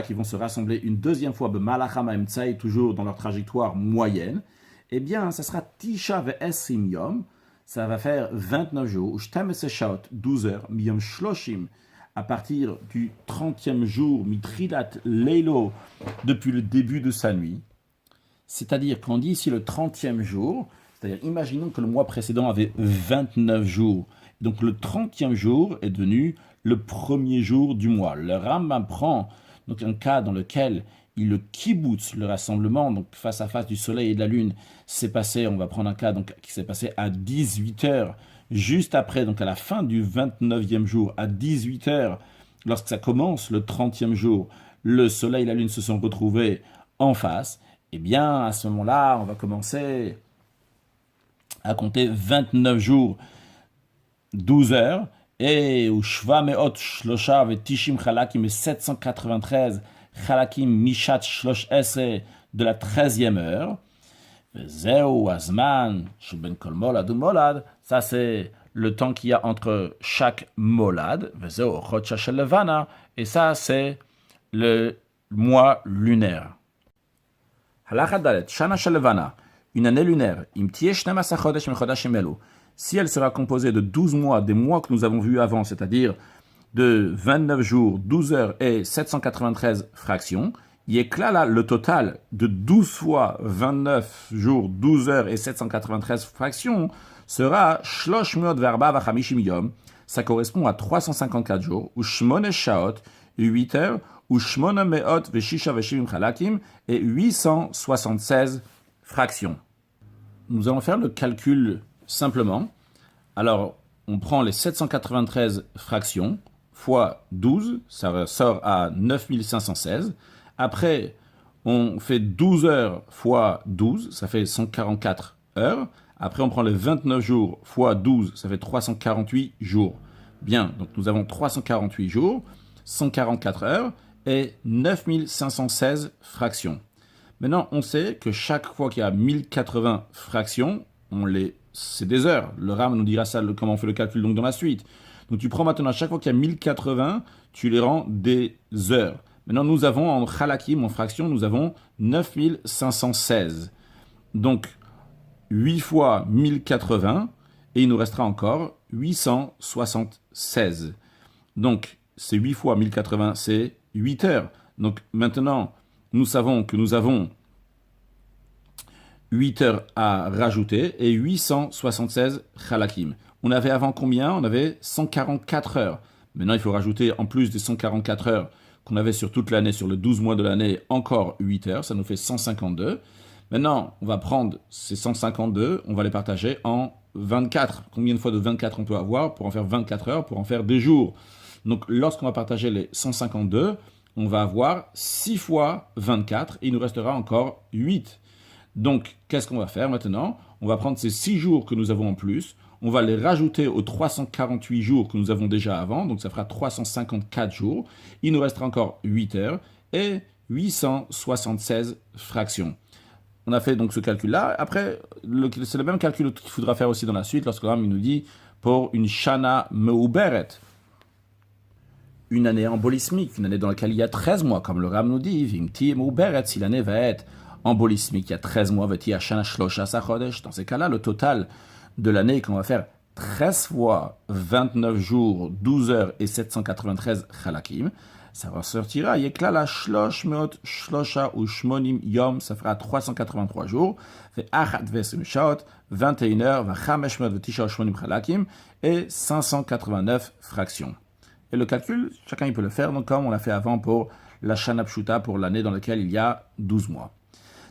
qu'ils vont se rassembler une deuxième fois, Malach Ha'emtsaï, toujours dans leur trajectoire moyenne, eh bien, ça sera Tisha ve'esrim yom, ça va faire 29 jours, ou Shtem eseshaot, 12 heures, miyom shloshim, à partir du 30e jour, mitridat leilo, depuis le début de sa nuit. C'est-à-dire qu'on dit ici le 30e jour, C'est-à-dire, imaginons que le mois précédent avait 29 jours. Donc le 30e jour est devenu le premier jour du mois. Le Rambam prend donc un cas dans lequel le kibbutz, le rassemblement, donc face à face du soleil et de la lune, s'est passé, on va prendre un cas donc, qui s'est passé à 18 heures, juste après, donc à la fin du 29e jour, à 18 heures, lorsque ça commence, le 30e jour, le soleil et la lune se sont retrouvés en face, eh bien, à ce moment-là, on va commencer à compter 29 jours, 12 heures, et ou Shva Meot Shlosha ve Tishim Chalakim et 793 Chalakim Mishat Shlosh Ese de la 13e heure. Zeu Azman Sheben Kol Molad ou Molad, ça c'est le temps qu'il y a entre chaque molad. Zeu Chodsha Shel Levana, et ça c'est le mois lunaire. Halakha Dalet Shana Shel Levana, une année lunaire. Im Tiye 12 chodesh mechodashim elu. Si elle sera composée de 12 mois, des mois que nous avons vus avant, c'est-à-dire de 29 jours, 12 heures et 793 fractions, Yeklala, le total de 12 fois 29 jours, 12 heures et 793 fractions sera Shlosh Meot Verba Vachamishim Yom. Ça correspond à 354 jours, ou Shmone Shaot, 8 heures, ou Shmone Meot Veshisha Veshivim Chalakim, et 876 fractions. Nous allons faire le calcul simplement. Alors, on prend les 793 fractions fois 12, ça sort à 9516. Après, on fait 12 heures fois 12, ça fait 144 heures. Après, on prend les 29 jours fois 12, ça fait 348 jours. Bien, donc nous avons 348 jours, 144 heures et 9516 fractions. Maintenant, on sait que chaque fois qu'il y a 1080 fractions, c'est des heures. Le RAM nous dira ça, comment on fait le calcul donc dans la suite. Donc tu prends maintenant, chaque fois qu'il y a 1080, tu les rends des heures. Maintenant, nous avons en chalakim, en fraction, nous avons 9516. Donc, 8 fois 1080, et il nous restera encore 876. Donc, c'est 8 fois 1080, c'est 8 heures. Donc, maintenant, nous savons que nous avons 8 heures à rajouter et 876 chalakim. On avait avant combien? On avait 144 heures. Maintenant, il faut rajouter en plus des 144 heures qu'on avait sur toute l'année, sur les 12 mois de l'année, encore 8 heures. Ça nous fait 152. Maintenant, on va prendre ces 152, on va les partager en 24. Combien de fois de 24 on peut avoir pour en faire 24 heures, pour en faire des jours? Donc, lorsqu'on va partager les 152, on va avoir 6 fois 24 et il nous restera encore 8. Donc, qu'est-ce qu'on va faire maintenant? On va prendre ces 6 jours que nous avons en plus, on va les rajouter aux 348 jours que nous avons déjà avant, donc ça fera 354 jours. Il nous restera encore 8 heures et 876 fractions. On a fait donc ce calcul-là. Après, c'est le même calcul qu'il faudra faire aussi dans la suite, lorsque le Ram nous dit pour une Shana Meuberet, une année embolismique, une année dans laquelle il y a 13 mois, comme le Ram nous dit, Vimti Meuberet, si l'année va être embolismique, il y a 13 mois, Veti Shana Shlosha Sachodesh. Dans ces cas-là, le total de l'année qu'on va faire 13 fois 29 jours, 12 heures et 793 chalakim, ça ressortira, Yeklala Shlosh Meot Shlosha ou Shmonim Yom, ça fera 383 jours, fait Achat Vesim Shaot, 21 heures, va Chamesh Meot Vetisha Shmonim chalakim, et 589 fractions. Et le calcul, chacun il peut le faire, donc comme on l'a fait avant pour la Shana Pshuta, pour l'année dans laquelle il y a 12 mois.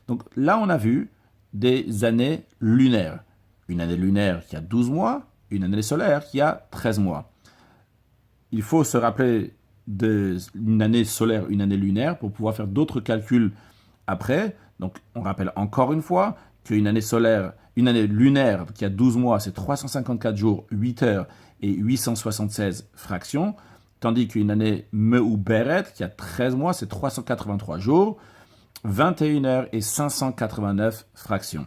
Donc là, on a vu des années lunaires. Une année lunaire qui a 12 mois, une année solaire qui a 13 mois. Il faut se rappeler d'une année solaire, une année lunaire, pour pouvoir faire d'autres calculs après. Donc, on rappelle encore une fois qu'une année solaire, une année lunaire qui a 12 mois, c'est 354 jours, 8 heures et 876 fractions, tandis qu'une année Meuberet qui a 13 mois, c'est 383 jours, 21 heures et 589 fractions.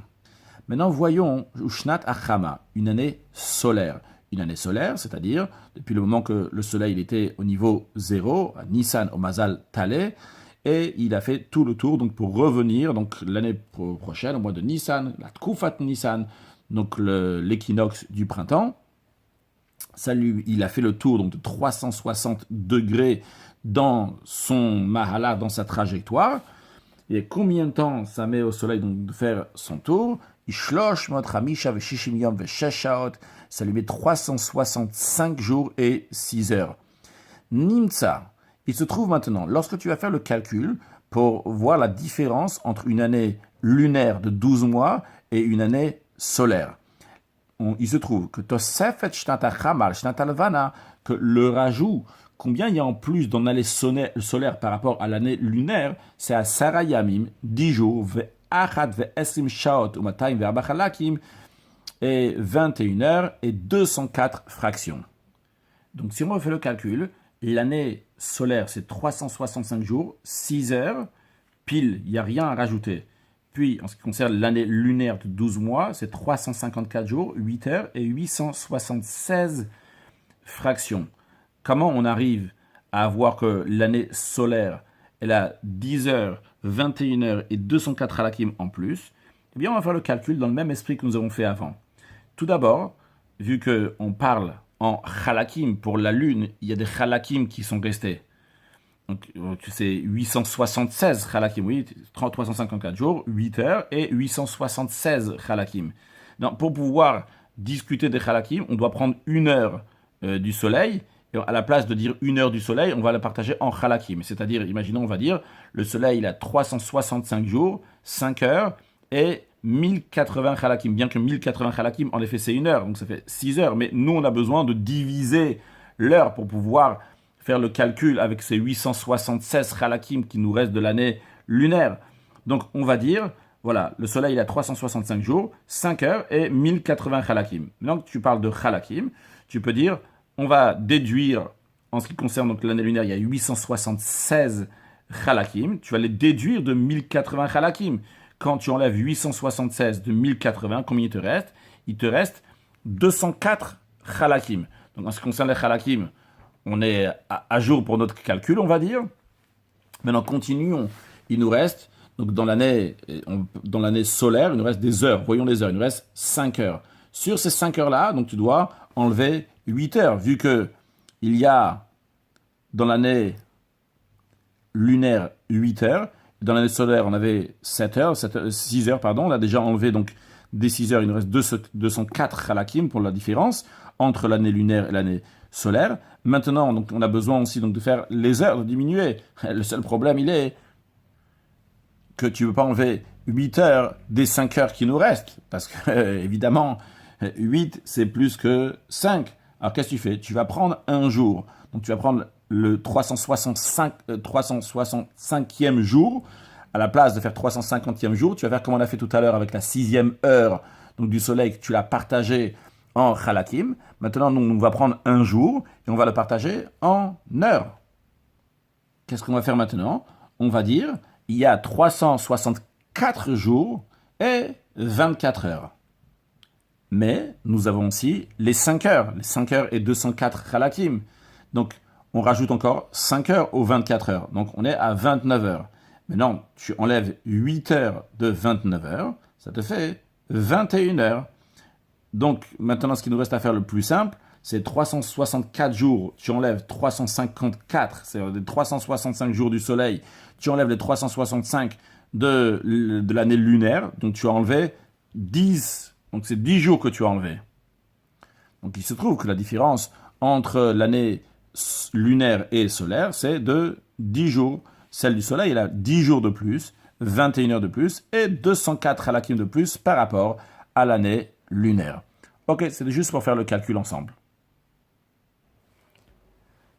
Maintenant, voyons Ushnat Achama, une année solaire. Une année solaire, c'est-à-dire depuis le moment que le soleil il était au niveau 0, à Nissan au Mazal Taleh, et il a fait tout le tour donc pour revenir donc l'année prochaine, au mois de Nissan, la Tkufat Nissan, donc l'équinoxe du printemps. Il a fait le tour donc de 360 degrés dans son Mahala, dans sa trajectoire. Et combien de temps ça met au soleil donc de faire son tour? Ishlosh mot Hamisha veshishim yom veshesh shaot, ça lui met 365 jours et 6 heures. Nimtsa, il se trouve maintenant, lorsque tu vas faire le calcul pour voir la différence entre une année lunaire de 12 mois et une année solaire, il se trouve que Tosefet Shnat HaChamal, Shnat HaLevana, que le rajout, combien il y a en plus dans l'année solaire par rapport à l'année lunaire, c'est à Sarayamim, 10 jours, Ve'achat ve'esrim shaot u'matayim ve'arba chalakim, et 21 heures et 204 fractions. Donc si on refait le calcul, l'année solaire c'est 365 jours, 6 heures, pile, il n'y a rien à rajouter. Puis, en ce qui concerne l'année lunaire de 12 mois, c'est 354 jours, 8 heures et 876 fractions. Comment on arrive à voir que l'année solaire, elle a 10 heures, 21 heures et 204 halakim en plus? Eh bien, on va faire le calcul dans le même esprit que nous avons fait avant. Tout d'abord, vu qu'on parle en halakim pour la lune, il y a des halakim qui sont restés. Donc, c'est 876 halakim, oui, 354 jours, 8 heures et 876 halakim. Donc, pour pouvoir discuter des halakim, on doit prendre une heure du soleil, et à la place de dire une heure du soleil, on va la partager en halakim. C'est-à-dire, imaginons, on va dire, le soleil, il a 365 jours, 5 heures et 1080 halakim. Bien que 1080 halakim, en effet, c'est une heure, donc ça fait 6 heures. Mais nous, on a besoin de diviser l'heure pour pouvoir faire le calcul avec ces 876 halakim qui nous restent de l'année lunaire. Donc, on va dire, voilà, le soleil il a 365 jours, 5 heures et 1080 halakim. Maintenant que tu parles de halakim, tu peux dire, on va déduire, en ce qui concerne donc l'année lunaire, il y a 876 halakim, tu vas les déduire de 1080 halakim. Quand tu enlèves 876 de 1080, combien il te reste? Il te reste 204 halakim. Donc, en ce qui concerne les halakim, on est à jour pour notre calcul, on va dire. Maintenant, continuons. Il nous reste, donc dans l'année solaire, il nous reste des heures. Voyons les heures. Il nous reste 5 heures. Sur ces 5 heures-là, donc tu dois enlever 8 heures, vu que il y a dans l'année lunaire 8 heures. Dans l'année solaire, on avait 6 heures, pardon. On a déjà enlevé donc des 6 heures. Il nous reste 204 halakim pour la différence entre l'année lunaire et l'année solaire. Maintenant, donc, on a besoin aussi donc, de faire les heures, de diminuer. Le seul problème, il est que tu ne peux pas enlever 8 heures des 5 heures qui nous restent. Parce que, évidemment, 8, c'est plus que 5. Alors, qu'est-ce que tu fais? Tu vas prendre un jour. Donc, tu vas prendre le 365e jour. À la place de faire 350e jour, tu vas faire comme on a fait tout à l'heure avec la 6e heure donc, du soleil, que tu l'as partagé en halakim. Maintenant, nous, on va prendre un jour et on va le partager en heures. Qu'est-ce qu'on va faire maintenant? On va dire, il y a 364 jours et 24 heures. Mais nous avons aussi les 5 heures et 204 halakim. Donc, on rajoute encore 5 heures aux 24 heures. Donc, on est à 29 heures. Maintenant, tu enlèves 8 heures de 29 heures, ça te fait 21 heures. Donc, maintenant, ce qui nous reste à faire le plus simple, c'est 364 jours, tu enlèves 354, c'est-à-dire les 365 jours du soleil, tu enlèves les 365 de l'année lunaire, donc tu as enlevé 10, donc c'est 10 jours que tu as enlevé. Donc, il se trouve que la différence entre l'année lunaire et solaire, c'est de 10 jours. Celle du soleil, elle a 10 jours de plus, 21 heures de plus et 204 halakim de plus par rapport à l'année lunaire. Ok, c'est juste pour faire le calcul ensemble.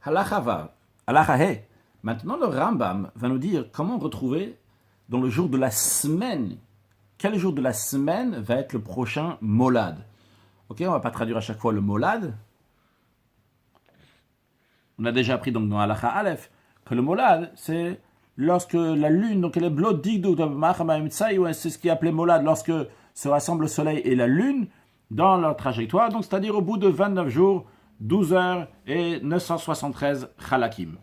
Halacha Vav, Halacha He. Maintenant, le Rambam va nous dire comment retrouver dans le jour de la semaine. Quel jour de la semaine va être le prochain molad? Ok, on ne va pas traduire à chaque fois le molad. On a déjà appris donc dans Halacha Aleph que le molad, c'est lorsque la lune, donc elle est blodig, c'est ce qui est appelé molad, lorsque se rassemblent le soleil et la lune dans leur trajectoire, donc c'est-à-dire au bout de 29 jours, 12 heures et 973 halakim.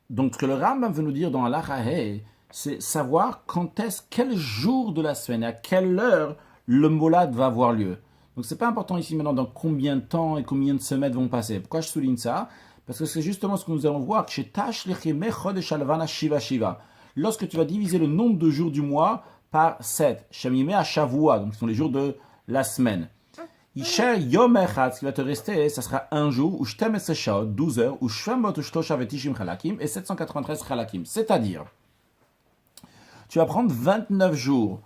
Donc ce que le Rambam veut nous dire dans Halacha He, c'est savoir quel jour de la semaine, à quelle heure le molad va avoir lieu. Donc c'est pas important ici maintenant dans combien de temps et combien de semaines vont passer. Pourquoi je souligne ça? Parce que c'est justement ce que nous allons voir chez Tash Lechime Chodesh Alvana Shiva Shiva. Lorsque tu vas diviser le nombre de jours du mois par 7. Shemime à Shavua, donc ce sont les jours de la semaine. Isher Yom Echad, ce qui va te rester, ça sera un jour, ou Shtem Eseshaot, 12 heures, ou Shvemot Ushtosha Vetishim Chalakim, et 793 Chalakim. C'est-à-dire, tu vas prendre 29 jours,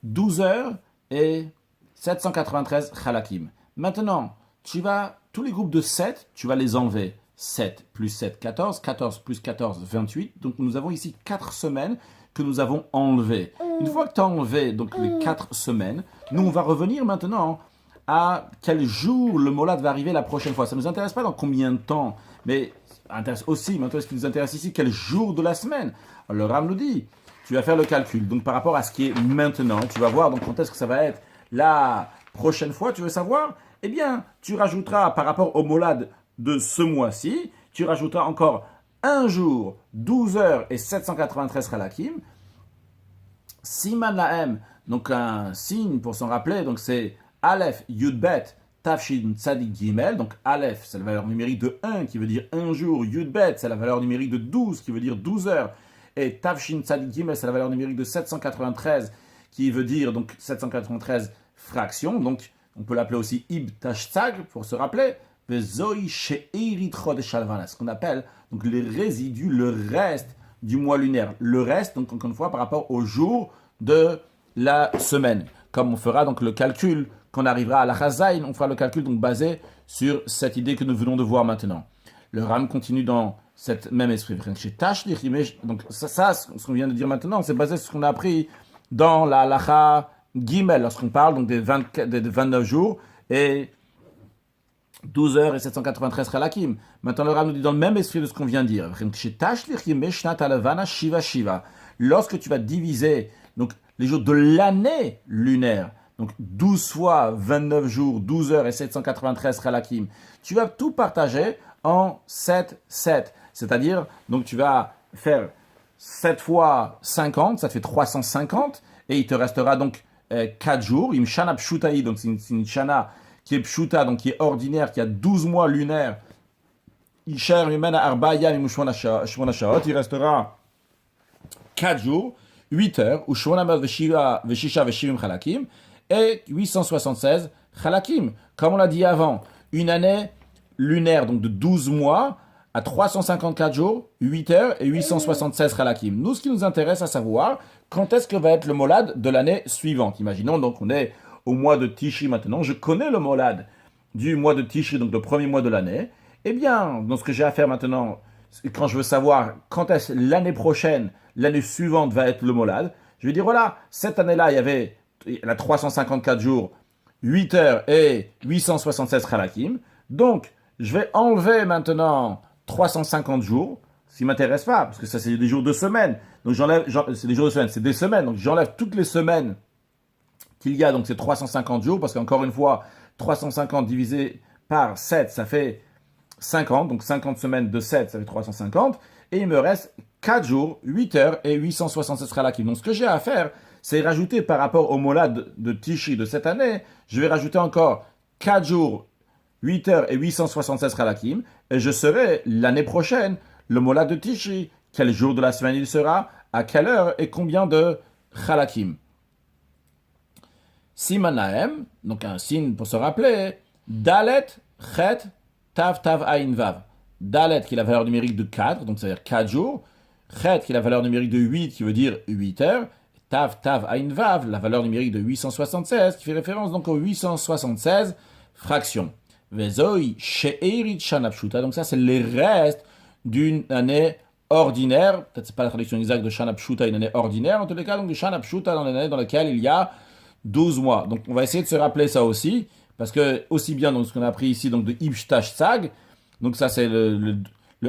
12 heures et 793 Chalakim. Maintenant, tous les groupes de 7, tu vas les enlever. 7 plus 7, 14, 14 plus 14, 28. Donc nous avons ici 4 semaines que nous avons enlevées. Une fois que tu as enlevé donc, les 4 semaines, nous on va revenir maintenant à quel jour le molad va arriver la prochaine fois. Ça ne nous intéresse pas dans combien de temps, mais intéresse aussi, maintenant ce qui nous intéresse ici, quel jour de la semaine. Alors, le Ram nous dit, tu vas faire le calcul, donc par rapport à ce qui est maintenant, tu vas voir donc quand est-ce que ça va être la prochaine fois, tu veux savoir, eh bien, tu rajouteras par rapport au molad de ce mois-ci, tu rajouteras encore un jour, 12 heures et 793 halakim. Siman Lahem, donc un signe pour s'en rappeler, donc c'est Aleph Yudbet Tafshin Tzadik Gimel, donc Aleph c'est la valeur numérique de 1 qui veut dire un jour, Yudbet c'est la valeur numérique de 12 qui veut dire 12 heures, et Tafshin Tzadik Gimel c'est la valeur numérique de 793 qui veut dire donc 793 fractions, donc on peut l'appeler aussi Ib Tashtzag pour se rappeler, Vezoi She'erit Chodesh Halvan, ce qu'on appelle donc les résidus, le reste du mois lunaire, le reste donc encore une fois par rapport au jour de la semaine, comme on fera donc le calcul. Quand on arrivera à la Chazaïn, on fera le calcul donc basé sur cette idée que nous venons de voir maintenant. Le Ram continue dans cette même esprit. Donc ça ce qu'on vient de dire maintenant, c'est basé sur ce qu'on a appris dans la Halacha Gimel, lorsqu'on parle donc des 29 jours et 12 heures et 793 Chalakim. Maintenant, le Ram nous dit dans le même esprit de ce qu'on vient de dire. Lorsque tu vas diviser donc, les jours de l'année lunaire, donc 12 fois 29 jours, 12 heures et 793 Chalakim, tu vas tout partager en 7. C'est-à-dire, donc tu vas faire 7 fois 50, ça te fait 350, et il te restera donc 4 jours. Im Shana Pshutaï, donc c'est une Shana qui est Pshuta, donc qui est ordinaire, qui a 12 mois lunaires. Isher Yumena Arba Yam Shmona Shaot, il restera 4 jours, 8 heures, ou Shmona Veshisha Veshivim Chalakim, et 876 Chalakim. Comme on l'a dit avant, une année lunaire, donc de 12 mois, à 354 jours, 8 heures et 876 Chalakim. Nous, ce qui nous intéresse à savoir, quand est-ce que va être le molad de l'année suivante. Imaginons, donc, on est au mois de Tishri maintenant. Je connais le molad du mois de Tishri, donc le premier mois de l'année. Eh bien, donc ce que j'ai à faire maintenant, quand je veux savoir quand est-ce l'année prochaine, l'année suivante va être le molad, je vais dire, voilà, cette année-là, il y a 354 jours, 8 heures et 876 Chalakim. Donc, je vais enlever maintenant 350 jours, ce qui ne m'intéresse pas, parce que ça, c'est des jours de semaine. Donc, c'est des jours de semaine, c'est des semaines. Donc, j'enlève toutes les semaines qu'il y a, donc c'est 350 jours, parce qu'encore une fois, 350 divisé par 7, ça fait 50. Donc, 50 semaines de 7, ça fait 350. Et il me reste 4 jours, 8 heures et 876 Chalakim. Donc, ce que j'ai à faire, c'est rajouter par rapport au molad de Tishri de cette année, je vais rajouter encore 4 jours, 8 heures et 876 Chalakim, et je serai l'année prochaine le molad de Tishri. Quel jour de la semaine il sera, à quelle heure et combien de Chalakim. Simanahem, donc un signe pour se rappeler, Dalet, Chet, Tav, Tav, Ain, Vav. Dalet qui est la valeur numérique de 4, donc c'est-à-dire 4 jours, Chet qui est la valeur numérique de 8, qui veut dire 8 heures, Tav, Tav, Ain, Vav, la valeur numérique de 876, qui fait référence donc aux 876 fractions. Vezoi, She'erit, Shanapshuta, donc ça c'est les restes d'une année ordinaire, peut-être c'est pas la traduction exacte de Shanapshuta, une année ordinaire, en tous les cas, donc de Shanapshuta dans l'année dans laquelle il y a 12 mois. Donc on va essayer de se rappeler ça aussi, parce que aussi bien donc ce qu'on a appris ici donc de Ibshtash Tsag, donc ça c'est le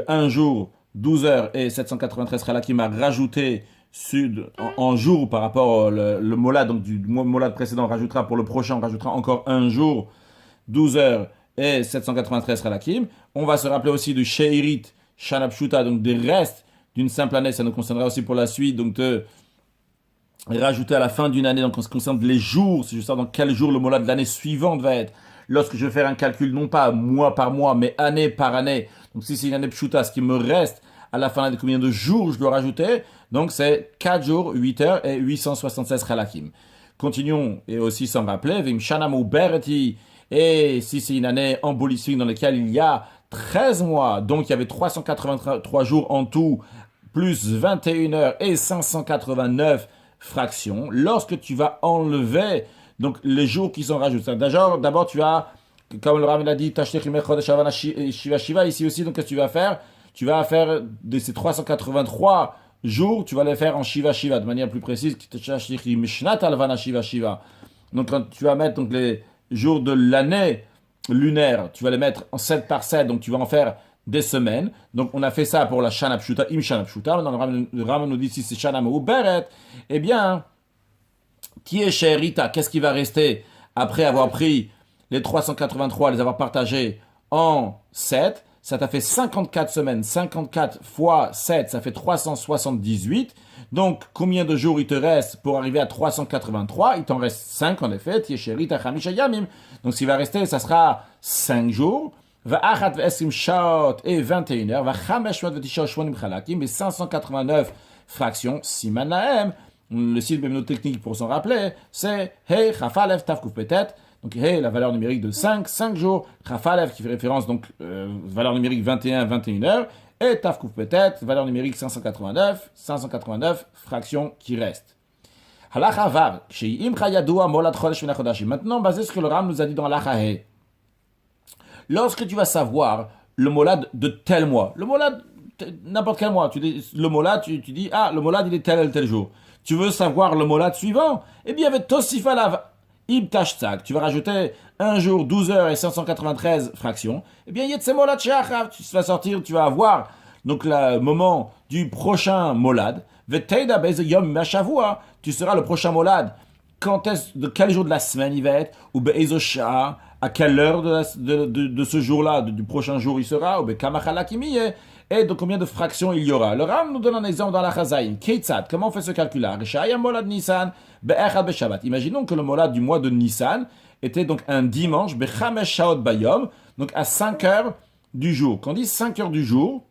1 jour, 12 heures et 793 Chalakim a rajouté en jour par rapport le molad, donc du molad précédent, on rajoutera pour le prochain, on rajoutera encore 1 jour, 12 heures et 793 Chalakim. On va se rappeler aussi du She'irit Shanapshuta, donc des restes d'une simple année, ça nous concernera aussi pour la suite, donc de rajouter à la fin d'une année, donc en ce qui concerne les jours, si je sais dans quel jour le molad de l'année suivante va être, lorsque je vais faire un calcul non pas mois par mois, mais année par année, donc si c'est une année pshuta, ce qui me reste à la fin de combien de jours je dois rajouter. Donc c'est 4 jours, 8 heures et 876 halakim. Continuons et aussi sans rappeler, Vim Shanamu Bereti, et si c'est une année embolissique dans laquelle il y a 13 mois, donc il y avait 383 jours en tout, plus 21 heures et 589 fractions, lorsque tu vas enlever donc les jours qui sont rajoutés. D'abord tu as, comme le Rav l'a dit, Shiva Shiva, ici aussi, donc qu'est-ce que tu vas faire? Tu vas faire de ces 383 jours, tu vas les faire en Shiva Shiva, de manière plus précise, Shiva Shiva. Donc quand tu vas mettre donc, les jours de l'année lunaire, tu vas les mettre en 7 par 7, donc tu vas en faire des semaines. Donc on a fait ça pour la Shana Pshuta, Im Shana Pshuta. Maintenant le Ram nous dit si c'est Shana Meuberet, eh bien, qui est chez Rita, qu'est-ce qui va rester après avoir pris les 383, les avoir partagés en 7? Ça t'a fait 54 semaines. 54 fois 7, ça fait 378. Donc, combien de jours il te reste pour arriver à 383? Il t'en reste 5 en effet. Donc, ce qui va rester, ça sera 5 jours. Et 21 heures. Et 589 fractions. Simanaem. Le site mnémotechnique pour s'en rappeler, c'est Hey, Chafalev, Tafkouf peut-être. Donc Hey, la valeur numérique de 5 jours. Chafalev qui fait référence, donc valeur numérique 21, 21 heures. Et Tafkouf peut-être, valeur numérique 589 fractions qui restent. Halacha Vav, Sheim Chayadua Molad Chodesh Mina Chodashim. Maintenant, basé sur ce que le Ram nous a dit dans Halacha Hey. Lorsque tu vas savoir le molad de tel mois, le molad, n'importe quel mois, tu dis, le molad, tu dis, ah, le molad, il est tel jour. Tu veux savoir le molad suivant? Eh bien, avec Tosifalav Ibtashtzak, tu vas rajouter 1 jour, 12 heures et 593 fractions. Eh bien, Yetse Molad Sheachav, tu vas sortir, tu vas avoir donc le moment du prochain molad. Veteida Bez Yom Mashavua, tu seras le prochain molad. De quel jour de la semaine il va être? Ou Be'ezo Shah, à quelle heure de ce jour-là, du prochain jour il sera? Ou Be'kamachalakimiye. Et de combien de fractions il y aura. Le Ram nous donne un exemple dans la Chazaïn. Keitzad, comment on fait ce calcul-là? Molad Nissan, Be'echad Be'Shabbat. Imaginons que le molad du mois de Nissan était donc un dimanche, Be'chamesh Shaot Bayom, donc à 5 heures du jour. Quand on dit 5 heures du jour,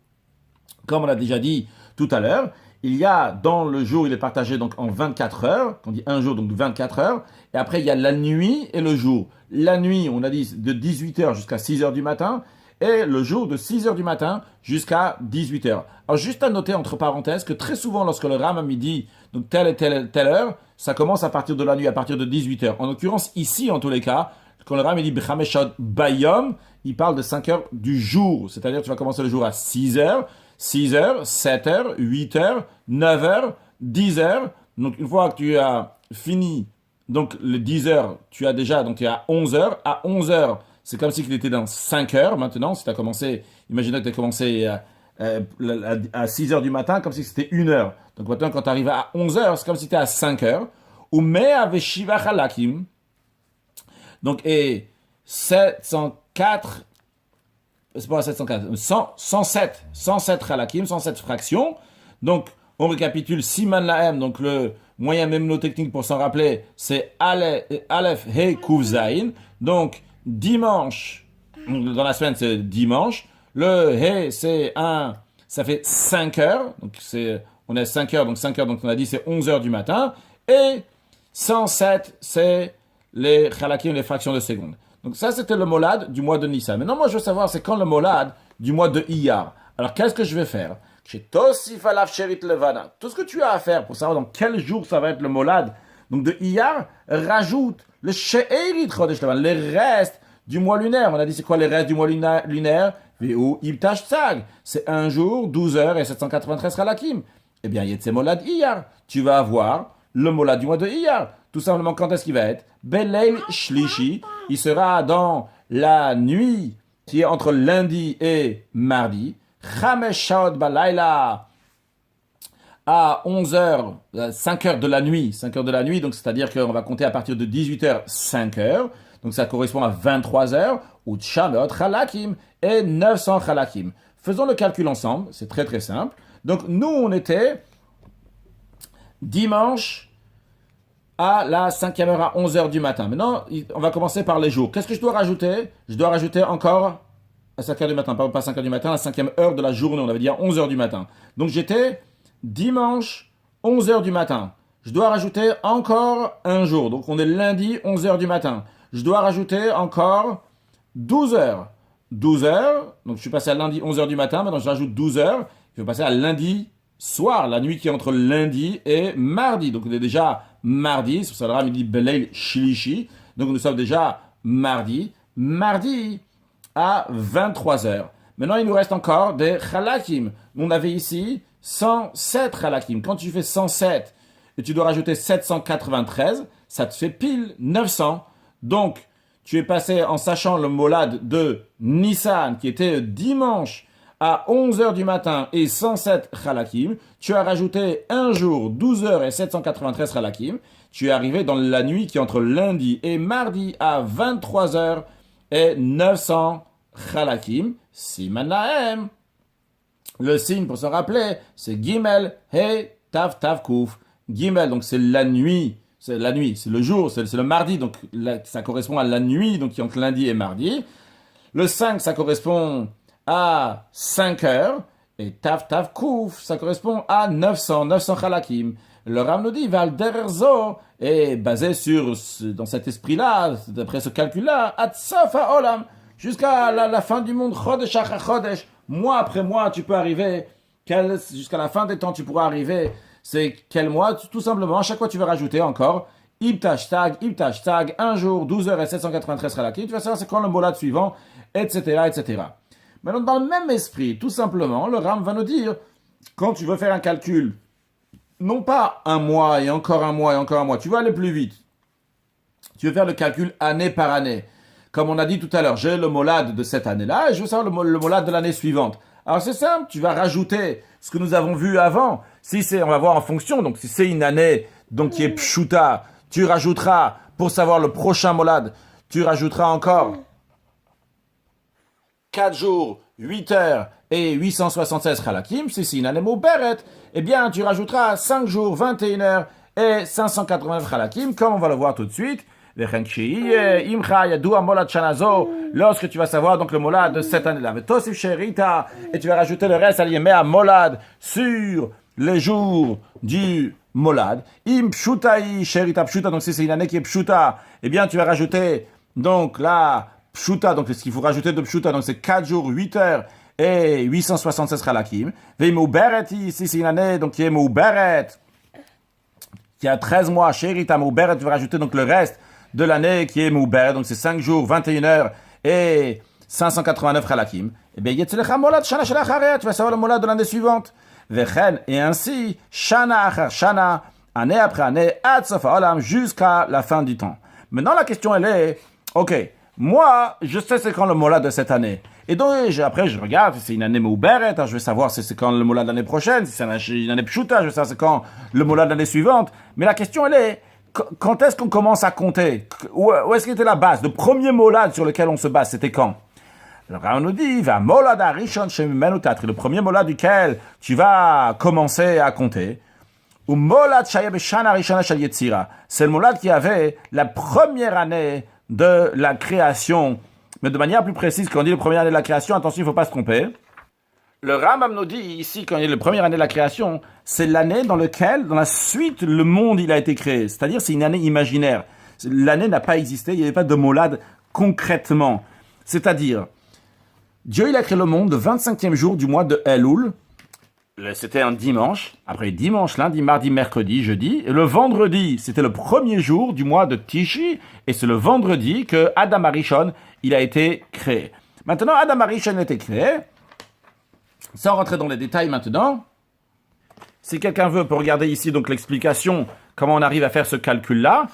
comme on l'a déjà dit tout à l'heure, il y a dans le jour, il est partagé donc en 24 heures, quand on dit un jour, donc 24 heures, et après il y a la nuit et le jour. La nuit, on a dit de 18 heures jusqu'à 6 heures du matin, et le jour de 6 heures du matin jusqu'à 18 heures. Alors juste à noter entre parenthèses que très souvent lorsque le Ram à midi, donc telle et telle heure, ça commence à partir de la nuit, à partir de 18 heures. En l'occurrence ici en tous les cas, quand le Ram dit B'chameshot Bayom, il parle de 5 heures du jour, c'est-à-dire tu vas commencer le jour à 6 heures, 7 heures, 8 heures, 9 heures, 10 heures. Donc une fois que tu as fini donc les 10 heures, tu as déjà donc tu es à 11 heures. À 11 heures, c'est comme si tu étais dans 5 heures maintenant. Si tu as commencé, imaginez que tu as commencé à 6 heures du matin, comme si c'était 1 heure. Donc maintenant, quand tu arrives à 11 heures, c'est comme si tu étais à 5 heures. Ou mais avec Shiva Halakim. Donc, et 704, c'est pas 704, 107 Halakim, 107 fractions. Donc, on récapitule Siman Lahem, donc le moyen mnémotechnique pour s'en rappeler, c'est Aleph He Kuv Zayin. Donc, dimanche, dans la semaine c'est dimanche, le He ça fait 5 heures, donc on est à 5 heures, donc on a dit c'est 11 heures du matin, et 107 c'est les Halakim, les fractions de seconde. Donc ça c'était le molad du mois de Nissan. Maintenant moi je veux savoir c'est quand le molad du mois de Iyar. Alors qu'est-ce que je vais faire? Tout ce que tu as à faire pour savoir dans quel jour ça va être le molad donc de Iyar, rajoute le She'erit Chodesh Levan, les restes du mois lunaire. On a dit c'est quoi les restes du mois lunaire? V'u Ibtash Tzag, c'est 1 jour, 12 heures et 793 Halakim. Eh bien, Yetse Molad Iyar, tu vas avoir le molad du mois de Iyar. Tout simplement, quand est-ce qu'il va être? Beleil Shlishi, il sera dans la nuit qui est entre lundi et mardi. Chamesh Shaot Balayla, à 11 heures, 5 heures de la nuit, donc c'est-à-dire qu'on va compter à partir de 18 heures, 5 heures, donc ça correspond à 23 heures, ou Tchameot Chalakim, et 900 Chalakim. Faisons le calcul ensemble, c'est très très simple. Donc nous, on était dimanche à la 5e heure à 11 heures du matin. Maintenant, on va commencer par les jours. Qu'est-ce que je dois rajouter? Je dois rajouter encore à 5 heures du matin, pas 5 heures du matin, à la 5e heure de la journée, on avait dit à 11 heures du matin. Donc j'étais dimanche, 11 heures du matin. Je dois rajouter encore un jour. Donc on est lundi, 11 heures du matin. Je dois rajouter encore 12 heures. 12 heures, donc je suis passé à lundi, 11 heures du matin, maintenant je rajoute 12 heures. Je vais passer à lundi soir, la nuit qui est entre lundi et mardi. Donc on est déjà mardi, sur ça midi Beleil Shilishi. Donc nous sommes déjà mardi. Mardi à 23 heures. Maintenant il nous reste encore des Chalakim. On avait ici 107 Chalakim. Quand tu fais 107 et tu dois rajouter 793, ça te fait pile 900. Donc tu es passé en sachant le molad de Nissan qui était dimanche à 11 heures du matin et 107 Chalakim, tu as rajouté un jour, 12 heures et 793 Chalakim, tu es arrivé dans la nuit qui est entre lundi et mardi à 23 heures et 900 Chalakim, Siman Lahem. Le signe pour se rappeler, c'est Gimel, He, Tav, Tav, Kuf. Gimel, donc c'est la nuit, c'est le jour, c'est le mardi, donc ça correspond à la nuit, donc qui est entre lundi et mardi. Le 5, ça correspond à 5 heures, et Tav Tav Kouf, ça correspond à 900 Chalakim. Le Ram nous dit, Val Derzo, est basé dans cet esprit-là, d'après ce calcul-là, Atsafa Olam, jusqu'à la fin du monde, Chodesh Achar Chodesh, mois après mois, tu peux arriver, jusqu'à la fin des temps, tu pourras arriver, c'est quel mois? Tout simplement, à chaque fois, tu vas rajouter encore, Ibtash Tag, un jour, 12 heures et 793 Chalakim, tu vas savoir c'est quand le molad suivant, etc., etc. Maintenant, dans le même esprit, tout simplement, le Ram va nous dire, quand tu veux faire un calcul, non pas un mois et encore un mois et encore un mois, tu vas aller plus vite. Tu veux faire le calcul année par année. Comme on a dit tout à l'heure, j'ai le molad de cette année-là et je veux savoir le molad de l'année suivante. Alors c'est simple, tu vas rajouter ce que nous avons vu avant. On va voir en fonction, donc si c'est une année donc qui est pshuta, tu rajouteras, pour savoir le prochain molad, tu rajouteras encore 4 jours, 8 heures et 876 Chalakim. Si c'est une année Mouberet, eh bien, tu rajouteras 5 jours, 21 heures et 589 Chalakim, comme on va le voir tout de suite. Lorsque tu vas savoir donc le molad de cette année-là, et tu vas rajouter le reste à molad sur les jours du molad. Im pshutai sherita pshuta, donc si c'est une année qui est pshuta, eh bien, tu vas rajouter donc la Pshuta, donc ce qu'il faut rajouter de Pshuta, donc c'est 4 jours, 8 heures et 876 Chalakim. Veimouberet, ici c'est une année donc qui est Mouberet, qui a 13 mois, Sherita Mouberet, tu vas rajouter donc le reste de l'année qui est Mouberet, donc c'est 5 jours, 21 heures et 589 Chalakim. Et bien, Yetzelecha Molad Shana Shelacharea, tu vas savoir le Molad de l'année suivante. Vechen, et ainsi, Shana Achar Shana, année après année, Ad Sof Olam, jusqu'à la fin du temps. Maintenant, la question elle est, ok, moi, je sais c'est quand le molad de cette année. Et donc, après, je regarde, si c'est une année Mouberet, je vais savoir si c'est quand le molad de l'année prochaine, si c'est une année Pshuta, je vais savoir c'est quand le molad de l'année suivante. Mais la question, elle est, quand est-ce qu'on commence à compter? Où est-ce qu'était la base? Le premier molad sur lequel on se base, c'était quand? Alors, on nous dit, va molad arishon shemimenu tatri, le premier molad duquel tu vas commencer à compter. Ou molad shaya b'shana arishona shel yetzira. C'est le molad qui avait la première année de la création, mais de manière plus précise, quand on dit la première année de la création, attention, il ne faut pas se tromper. Le Rambam nous dit ici, quand il y a la première année de la création, c'est l'année dans laquelle, dans la suite, le monde il a été créé. C'est-à-dire, c'est une année imaginaire. L'année n'a pas existé, il n'y avait pas de molad concrètement. C'est-à-dire, Dieu il a créé le monde le 25e jour du mois de Elul. C'était un dimanche, après dimanche, lundi, mardi, mercredi, jeudi, et le vendredi, c'était le premier jour du mois de Tishi, et c'est le vendredi que Adam Arishon, il a été créé. Maintenant, Adam Arishon a été créé, sans rentrer dans les détails maintenant, si quelqu'un veut, peut regarder ici donc l'explication, comment on arrive à faire ce calcul-là.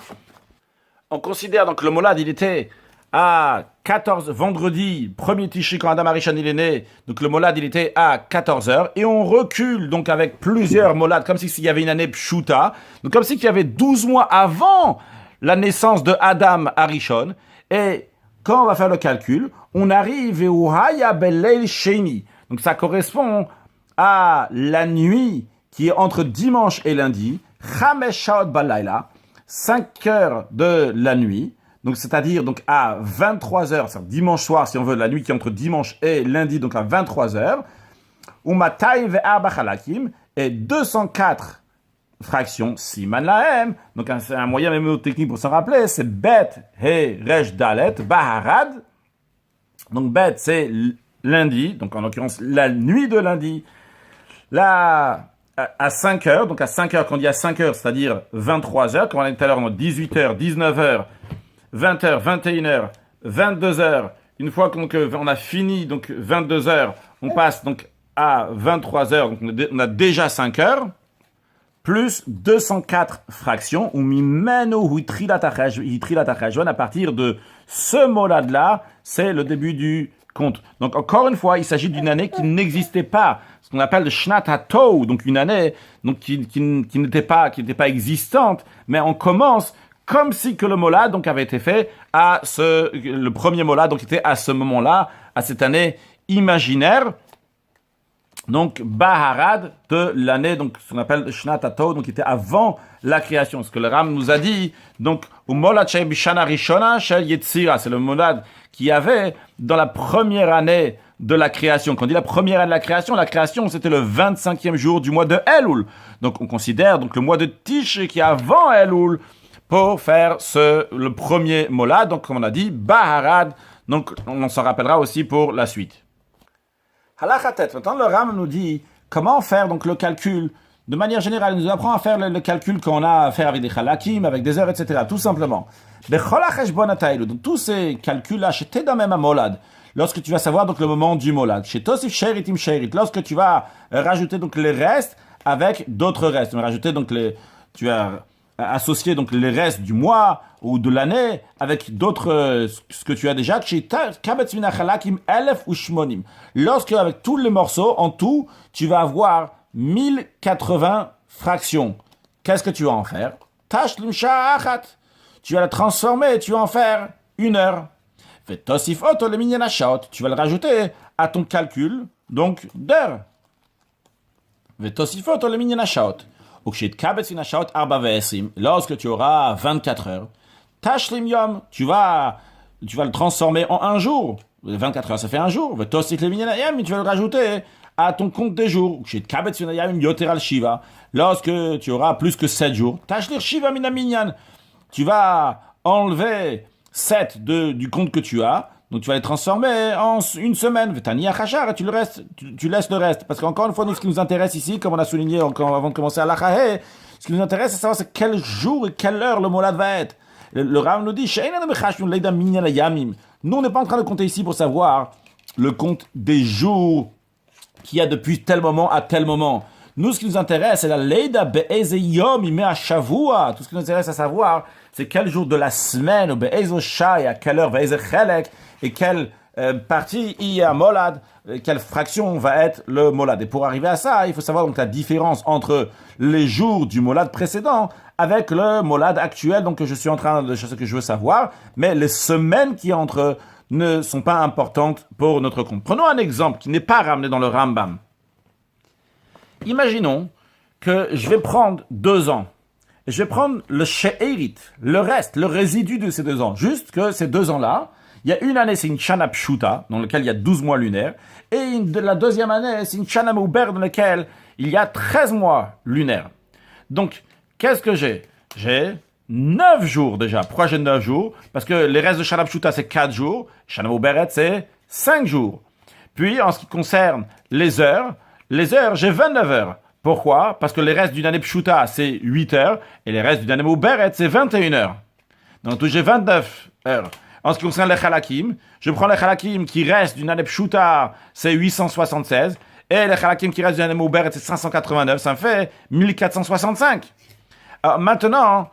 On considère donc le molad, il était à 14, vendredi, premier Tishi, quand Adam Arishon il est né, donc le molad il était à 14 heures, et on recule donc avec plusieurs molad, comme s'il y avait une année pshuta, donc comme s'il y avait 12 mois avant la naissance de Adam Arishon, et quand on va faire le calcul, on arrive au Haya Beleil Sheni, donc ça correspond à la nuit qui est entre dimanche et lundi, Chamesh Shaot Balayla, 5 heures de la nuit. donc c'est-à-dire donc à 23 heures, c'est dimanche soir si on veut, la nuit qui est entre dimanche et lundi, donc à 23 heures, ou matai ve'arba chalakim, et 204 fractions siman lahem, donc c'est un moyen mémotechnique pour s'en rappeler, c'est bet, he, resh, dalet, baharad, donc bet c'est lundi, donc en l'occurrence la nuit de lundi, là, à 5 heures, donc à 5 heures, quand on dit à 5 heures, c'est-à-dire 23 heures, comme on a dit tout à l'heure, 18 heures, 19 heures, 20 heures, 21 heures, 22 heures, une fois qu'on a fini, donc 22 heures, on passe donc à 23 heures, donc on a déjà 5 heures, plus 204 fractions, ou mimeno huitrilat achashvan, à partir de ce mot-là, c'est le début du compte. Donc encore une fois, il s'agit d'une année qui n'existait pas, ce qu'on appelle le Shnat HaTou, donc une année donc qui n'était pas existante, mais on commence comme si que le molad donc avait été fait le premier molad donc était à ce moment-là, à cette année imaginaire. Donc Baharad de l'année donc ce qu'on appelle Shnat HaTou, donc qui était avant la création. Ce que le Ram nous a dit, donc au molad shel bishana rishona shel yetzira, c'est le molad qui avait dans la première année de la création. Quand on dit la première année de la création c'était le 25e jour du mois de Elul. Donc on considère donc le mois de Tish qui est avant Elul pour faire le premier molad. Donc comme on a dit Baharad, donc on s'en rappellera aussi pour la suite. Halachatet, maintenant le Ram nous dit comment faire donc le calcul. De manière générale, il nous apprend à faire le calcul qu'on a à faire avec des chalakim, avec des heures, etc. Tout simplement. Donc tous ces calculs-là, chez Tedamem Molad, lorsque tu vas savoir donc le moment du molad, chez Tosif Sheritim Sherit, lorsque tu vas rajouter donc les restes avec d'autres restes, tu vas rajouter donc tu vas associer donc les restes du mois ou de l'année avec d'autres ce que tu as déjà. Lorsque avec tous les morceaux en tout, tu vas avoir 1080 fractions. Qu'est-ce que tu vas en faire? Tu vas la transformer, tu vas en faire 1 heure. Tu vas le rajouter à ton calcul donc d'heures. Lorsque tu auras 24 heures, Tashlim Yom, tu vas le transformer en 1 jour. 24 heures, ça fait 1 jour. Tu vas le rajouter à ton compte des jours. Lorsque tu auras plus que 7 jours, Tashlir Shiva Minaminyan, tu vas enlever 7 du compte que tu as. Donc tu vas les transformer en 1 semaine. Et tu laisses le reste. Parce qu'encore une fois, nous, ce qui nous intéresse ici, comme on a souligné avant de commencer à l'Achahe, ce qui nous intéresse, c'est savoir c'est quel jour et quelle heure le molad va être. Le Rav nous dit, nous, on n'est pas en train de compter ici pour savoir le compte des jours qu'il y a depuis tel moment à tel moment. Nous, ce qui nous intéresse, c'est la Leida Be'eze Yom Imea Shavua. Tout ce qui nous intéresse à savoir, c'est quel jour de la semaine, ou Be'eze Shai, à quelle heure, Be'eze Chelek, et quelle partie il y a molad, quelle fraction va être le molad. Et pour arriver à ça, il faut savoir donc la différence entre les jours du molad précédent avec le molad actuel, donc que je suis en train de chercher, que je veux savoir, mais les semaines qui entrent ne sont pas importantes pour notre compte. Prenons un exemple qui n'est pas ramené dans le Rambam. Imaginons que je vais prendre 2 ans. Et je vais prendre le she'erit, le reste, le résidu de ces 2 ans. Juste que ces 2 ans-là, il y a une année, c'est une Shana Pshuta, dans laquelle il y a 12 mois lunaires. Et la deuxième année, c'est une Shana Mouber, dans laquelle il y a 13 mois lunaires. Donc, qu'est-ce que j'ai? J'ai 9 jours déjà. Pourquoi j'ai 9 jours? Parce que les restes de Shana Pshuta, c'est 4 jours. Shana Mouberet, c'est 5 jours. Puis, en ce qui concerne les heures, j'ai 29 heures. Pourquoi? Parce que les restes d'une année Pshuta, c'est 8 heures. Et les restes d'une année Mouberet, c'est 21 heures. Donc, j'ai 29 heures. En ce qui concerne les Chalakim, je prends les Chalakim qui restent d'une année Pshuta, c'est 876. Et les Chalakim qui restent d'une année Mouberet, c'est 589. Ça me fait 1465. Alors maintenant,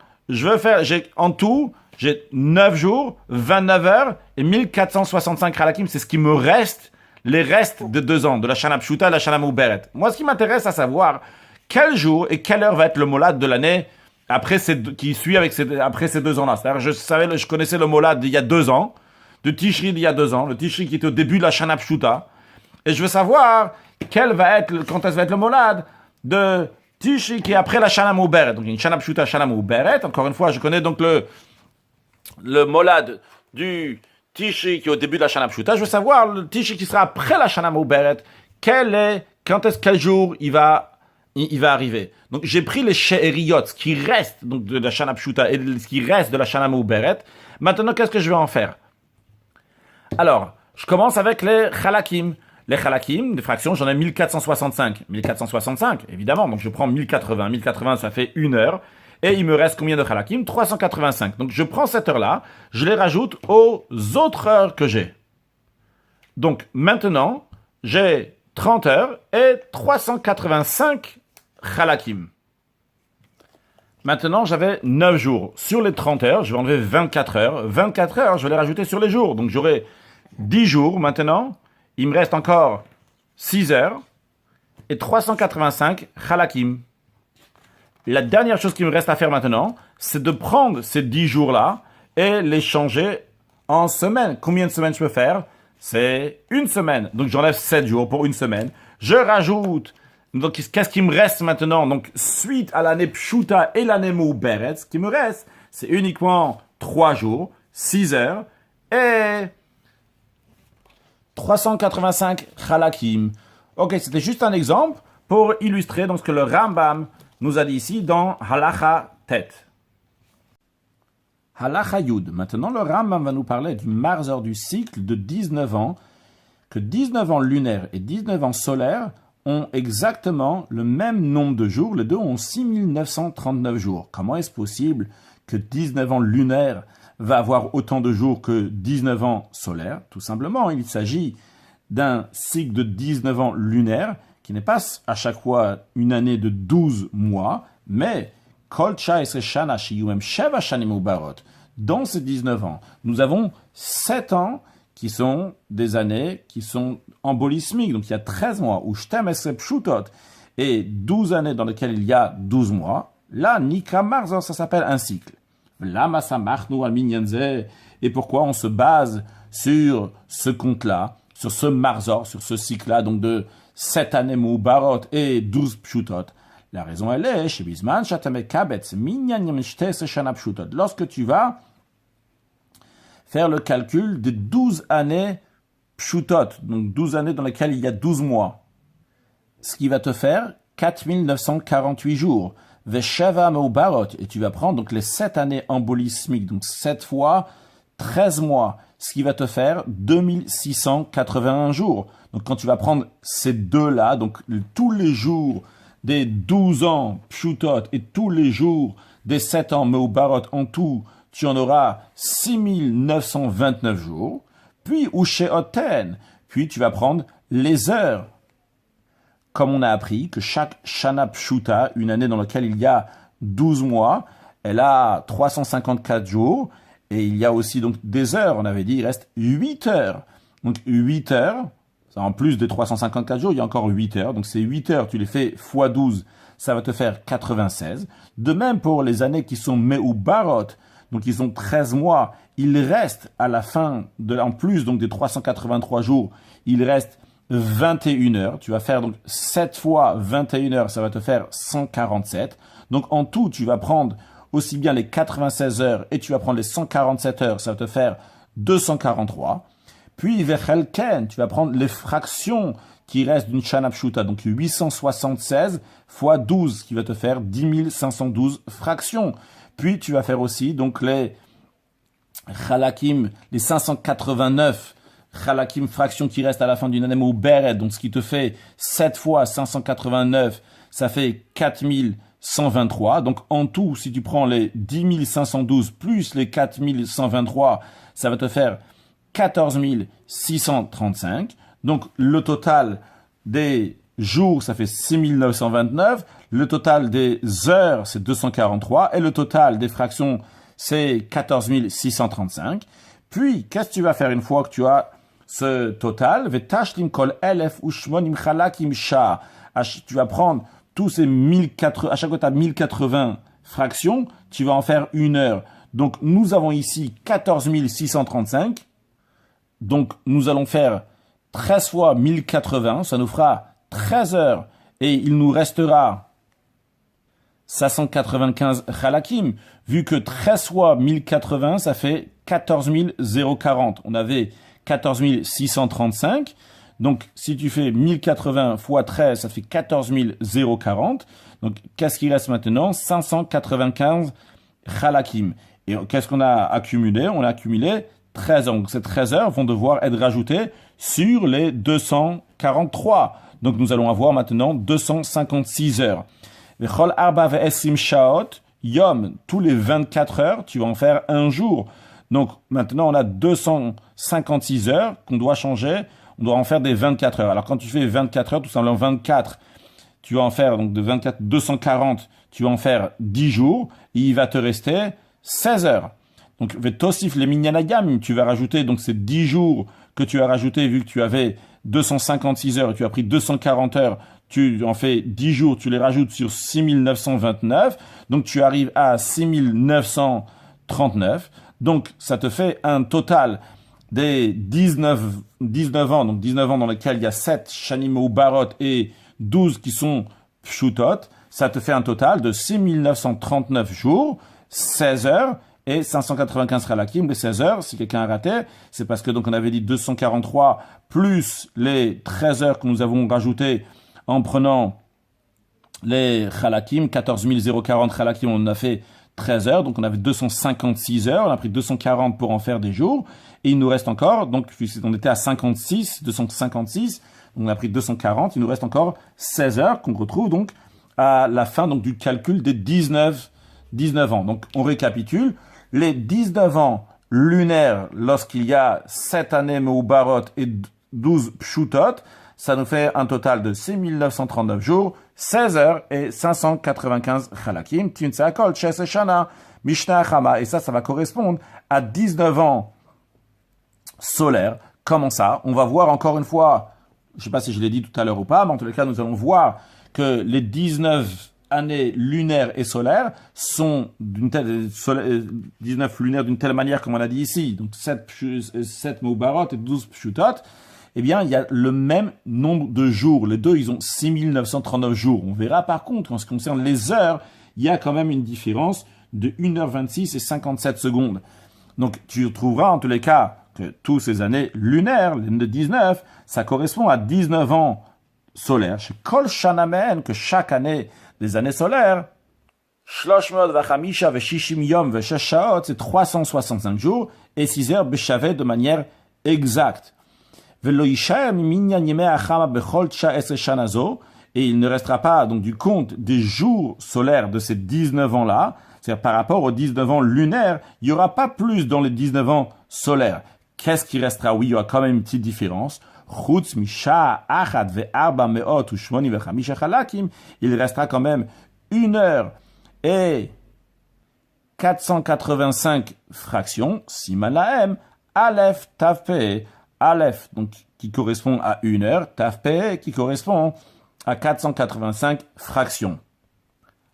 en tout, j'ai 9 jours, 29 heures et 1465 Chalakim. C'est ce qui me reste, les restes de 2 ans, de la Shana Pshuta et de la Shana Mouberet. Moi, ce qui m'intéresse à savoir, quel jour et quelle heure va être le molad de l'année après qui suit après ces 2 ans-là. C'est-à-dire, je connaissais le molad d'il y a 2 ans, de Tishri d'il y a 2 ans, le Tishri qui était au début de la Shana Pshuta. Et je veux savoir quand est-ce va être le molad de Tishri qui est après la Shana Mouberet. Donc, une Shana Pshuta, Shana Mouberet. Encore une fois, je connais donc le molad du Tishri qui est au début de la Shana Pshuta, je veux savoir le Tishri qui sera après la Shana Mouberet, quel jour il va arriver. Donc j'ai pris les She'eriyot, ce qui reste donc, de la Shana Pshuta et ce qui reste de la Shana Mouberet. Maintenant, qu'est-ce que je vais en faire? Alors, je commence avec les Chalakim. Les Chalakim, des fractions, j'en ai 1465. 1465, évidemment, donc je prends 1080. 1080, ça fait 1 heure. Et il me reste combien de Chalakim? 385. Donc je prends cette heure-là, je les rajoute aux autres heures que j'ai. Donc maintenant, j'ai 30 heures et 385 Chalakim. Maintenant, j'avais 9 jours. Sur les 30 heures, je vais enlever 24 heures. 24 heures, je vais les rajouter sur les jours. Donc j'aurai 10 jours maintenant. Il me reste encore 6 heures et 385 Chalakim. La dernière chose qu'il me reste à faire maintenant, c'est de prendre ces 10 jours-là et les changer en semaines. Combien de semaines je peux faire? C'est 1 semaine. Donc j'enlève 7 jours pour 1 semaine. Je rajoute. Donc qu'est-ce qui me reste maintenant? Donc suite à l'année Pshuta et l'année Mouberet, ce qui me reste, c'est uniquement 3 jours, 6 heures et 385 Chalakim. Ok, c'était juste un exemple pour illustrer donc, ce que le Rambam nous a dit ici dans Halacha Tet. Halacha Yud. Maintenant, le Rambam va nous parler du marzer du cycle de 19 ans, que 19 ans lunaires et 19 ans solaires ont exactement le même nombre de jours. Les deux ont 6939 jours. Comment est-ce possible que 19 ans lunaires va avoir autant de jours que 19 ans solaires? Tout simplement, il s'agit d'un cycle de 19 ans lunaires qui n'est pas à chaque fois une année de 12 mois, mais dans ces 19 ans, nous avons 7 ans qui sont des années qui sont embolismiques, donc il y a 13 mois, ou et 12 années dans lesquelles il y a 12 mois. Là, Nikra Marzer, ça s'appelle un cycle. Et pourquoi on se base sur ce compte-là, sur ce Marzer, sur ce cycle-là, donc de 7 années Moubarot et 12 Pshutot? La raison, elle est, chez Bisman, lorsque tu vas faire le calcul des 12 années Pshutot, donc 12 années dans lesquelles il y a 12 mois, ce qui va te faire 4948 jours. Vesheva Meubarot, et tu vas prendre donc les 7 années embolismiques, donc 7 fois 13 mois, ce qui va te faire 2681 jours. Donc quand tu vas prendre ces deux-là, donc tous les jours des 12 ans Pshutot et tous les jours des 7 ans Meubarot en tout, tu en auras 6929 jours. Puis Usheoten, puis tu vas prendre les heures. Comme on a appris que chaque Shana Pshuta, une année dans laquelle il y a 12 mois, elle a 354 jours, et il y a aussi donc des heures. On avait dit il reste 8 heures. Donc 8 heures, en plus des 354 jours, il y a encore 8 heures. Donc ces 8 heures, tu les fais x 12, ça va te faire 96. De même pour les années qui sont Meubarot, donc ils ont 13 mois, il reste à la fin, en plus donc des 383 jours, il reste 21 heures. Tu vas faire donc 7 fois 21 heures, ça va te faire 147. Donc en tout, tu vas prendre aussi bien les 96 heures et tu vas prendre les 147 heures, ça va te faire 243. Puis Vechelken, tu vas prendre les fractions qui restent d'une Shana Pshuta, donc 876 fois 12, qui va te faire 10 512 fractions. Puis tu vas faire aussi donc les Chalakim, les 589 Chalakim fractions qui restent à la fin d'une année Mouberet, donc ce qui te fait 7 fois 589, ça fait 4123. Donc en tout, si tu prends les 10 512 plus les 4123, ça va te faire 14 635. Donc le total des jours, ça fait 6929. Le total des heures, c'est 243. Et le total des fractions, c'est 14 635. Puis, qu'est-ce que tu vas faire une fois que tu as ce total? Tu vas prendre tous ces 1080, à chaque fois tu as 1080 fractions, tu vas en faire 1 heure. Donc, nous avons ici 14 635. Donc, nous allons faire 13 fois 1080, ça nous fera 13 heures. Et il nous restera 595 Khalakim. Vu que 13 fois 1080, ça fait 14 040. On avait 14 635. Donc, si tu fais 1080 fois 13, ça fait 14 040. Donc, qu'est-ce qu'il reste maintenant? 595 Khalakim. Et qu'est-ce qu'on a accumulé? On a accumulé 13 heures. Donc, ces 13 heures vont devoir être rajoutées sur les 243. Donc, nous allons avoir maintenant 256 heures. V'chol arba ve'esim shaot, yom, tous les 24 heures, tu vas en faire un jour. Donc, maintenant, on a 256 heures qu'on doit changer. On doit en faire des 24 heures. Alors, quand tu fais 24 heures, tout simplement 24, tu vas en faire, donc de 24, 240, tu vas en faire 10 jours. Et il va te rester 16 heures. Donc, Vetosif les minyanagam, tu vas rajouter, donc ces 10 jours que tu as rajouté, vu que tu avais 256 heures et tu as pris 240 heures, tu en fais 10 jours, tu les rajoutes sur 6929, donc tu arrives à 6939, donc ça te fait un total des 19 ans, donc 19 ans dans lesquels il y a 7 Shanim Barot et 12 qui sont Pshutot, ça te fait un total de 6939 jours, 16 heures, et 595 Khalakim, les 16 heures, si quelqu'un a raté, c'est parce que donc on avait dit 243 plus les 13 heures que nous avons rajoutées en prenant les Khalakim, 14 040 Khalakim, on en a fait 13 heures, donc on avait 256 heures, on a pris 240 pour en faire des jours, et il nous reste encore, donc on était à 256, donc on a pris 240, il nous reste encore 16 heures qu'on retrouve donc à la fin donc du calcul des 19 ans. Donc on récapitule, les 19 ans lunaires lorsqu'il y a 7 années Meubarot et 12 Pshutot, ça nous fait un total de 6939 jours, 16 heures et 595 Khalakim. Tinsakol, Ches Shana, Mishnah Chama. Et ça va correspondre à 19 ans solaires. Comment ça? On va voir encore une fois, je ne sais pas si je l'ai dit tout à l'heure ou pas, mais en tous les cas, nous allons voir que les 19 années lunaires et solaires sont 19 lunaires d'une telle manière comme on a dit ici, donc 7 Meubarot et 12 Pshutot, eh bien, il y a le même nombre de jours. Les deux, ils ont 6939 jours. On verra par contre, en ce qui concerne les heures, il y a quand même une différence de 1h26 et 57 secondes. Donc, tu trouveras en tous les cas que tous ces années lunaires, les 19, ça correspond à 19 ans solaires. Chez Kol Shanamen, que chaque année des années solaires, 365 jours et 6 heures Beshavet de manière exacte. Et il ne restera pas donc du compte des jours solaires de ces 19 ans-là, c'est-à-dire par rapport aux 19 ans lunaires, il n'y aura pas plus dans les 19 ans solaires. Qu'est-ce qui restera? Oui, il y aura quand même une petite différence. Il restera quand même 1 heure et 485 fractions, Simanaem, Aleph, Tafpe, Aleph, donc qui correspond à 1 heure, Tafpe, qui correspond à 485 fractions.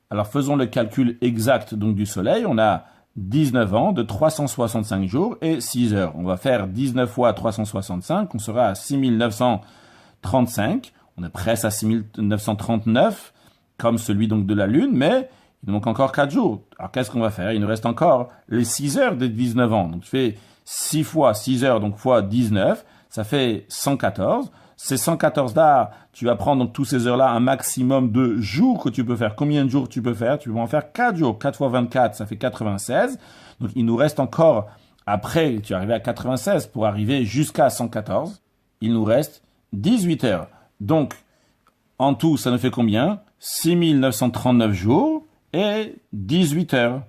Alors faisons le calcul exact donc du soleil, on a 19 ans de 365 jours et 6 heures. On va faire 19 fois 365, on sera à 6935, on est presque à 6939, comme celui donc de la Lune, mais il nous manque encore 4 jours. Alors qu'est-ce qu'on va faire? Il nous reste encore les 6 heures de 19 ans. Donc je fais 6 fois 6 heures, donc fois 19, ça fait 114. Ces 114 là, tu vas prendre donc tous ces heures-là un maximum de jours que tu peux faire. Combien de jours tu peux faire? Tu peux en faire 4 jours. 4 fois 24, ça fait 96. Donc il nous reste encore, après tu es arrivé à 96 pour arriver jusqu'à 114, il nous reste 18 heures. Donc en tout, ça nous fait combien? 6939 jours et 18 heures.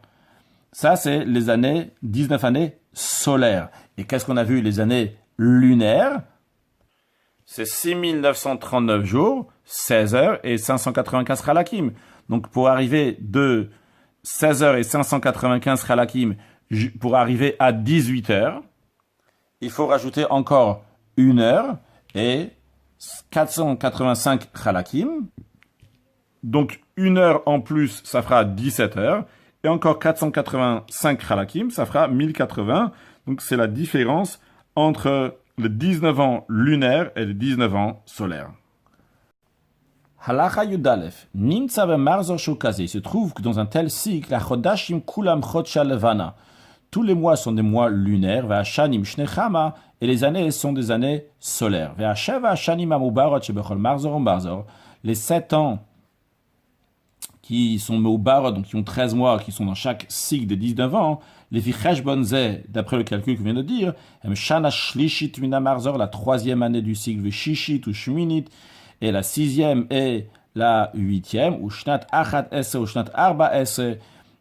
Ça, c'est les années, 19 années solaires. Et qu'est-ce qu'on a vu? Les années lunaires, c'est 6939 jours, 16 heures et 595 Khalakim. Donc, pour arriver de 16 heures et 595 Khalakim pour arriver à 18 heures, il faut rajouter encore 1 heure et 485 Khalakim. Donc, 1 heure en plus, ça fera 17 heures. Et encore 485 Khalakim, ça fera 1080. Donc, c'est la différence entre les 19 ans lunaires et les 19 ans solaires. Halacha Yudalef, Nimtza Marzor Shokaze. Il se trouve que dans un tel cycle, la Chodashim Kulam Chodsha Levana. Tous les mois sont des mois lunaires, Ve'ashanim Shnechama, et les années sont des années solaires. Ve'asheva Ashanim Amubarot Shebechol Marzor Marzor. Les 7 ans qui sont Meubarot, donc qui ont 13 mois, qui sont dans chaque cycle des 19 ans, les Fichesh Bonze, d'après le calcul que je viens de dire, Shana Shlishit Mina Marzor, la 3e année du cycle, Veshishit ou Shminit, et la 6e et la 8e, ou Shnat Achat Esse, ou Shnat Arba Esse,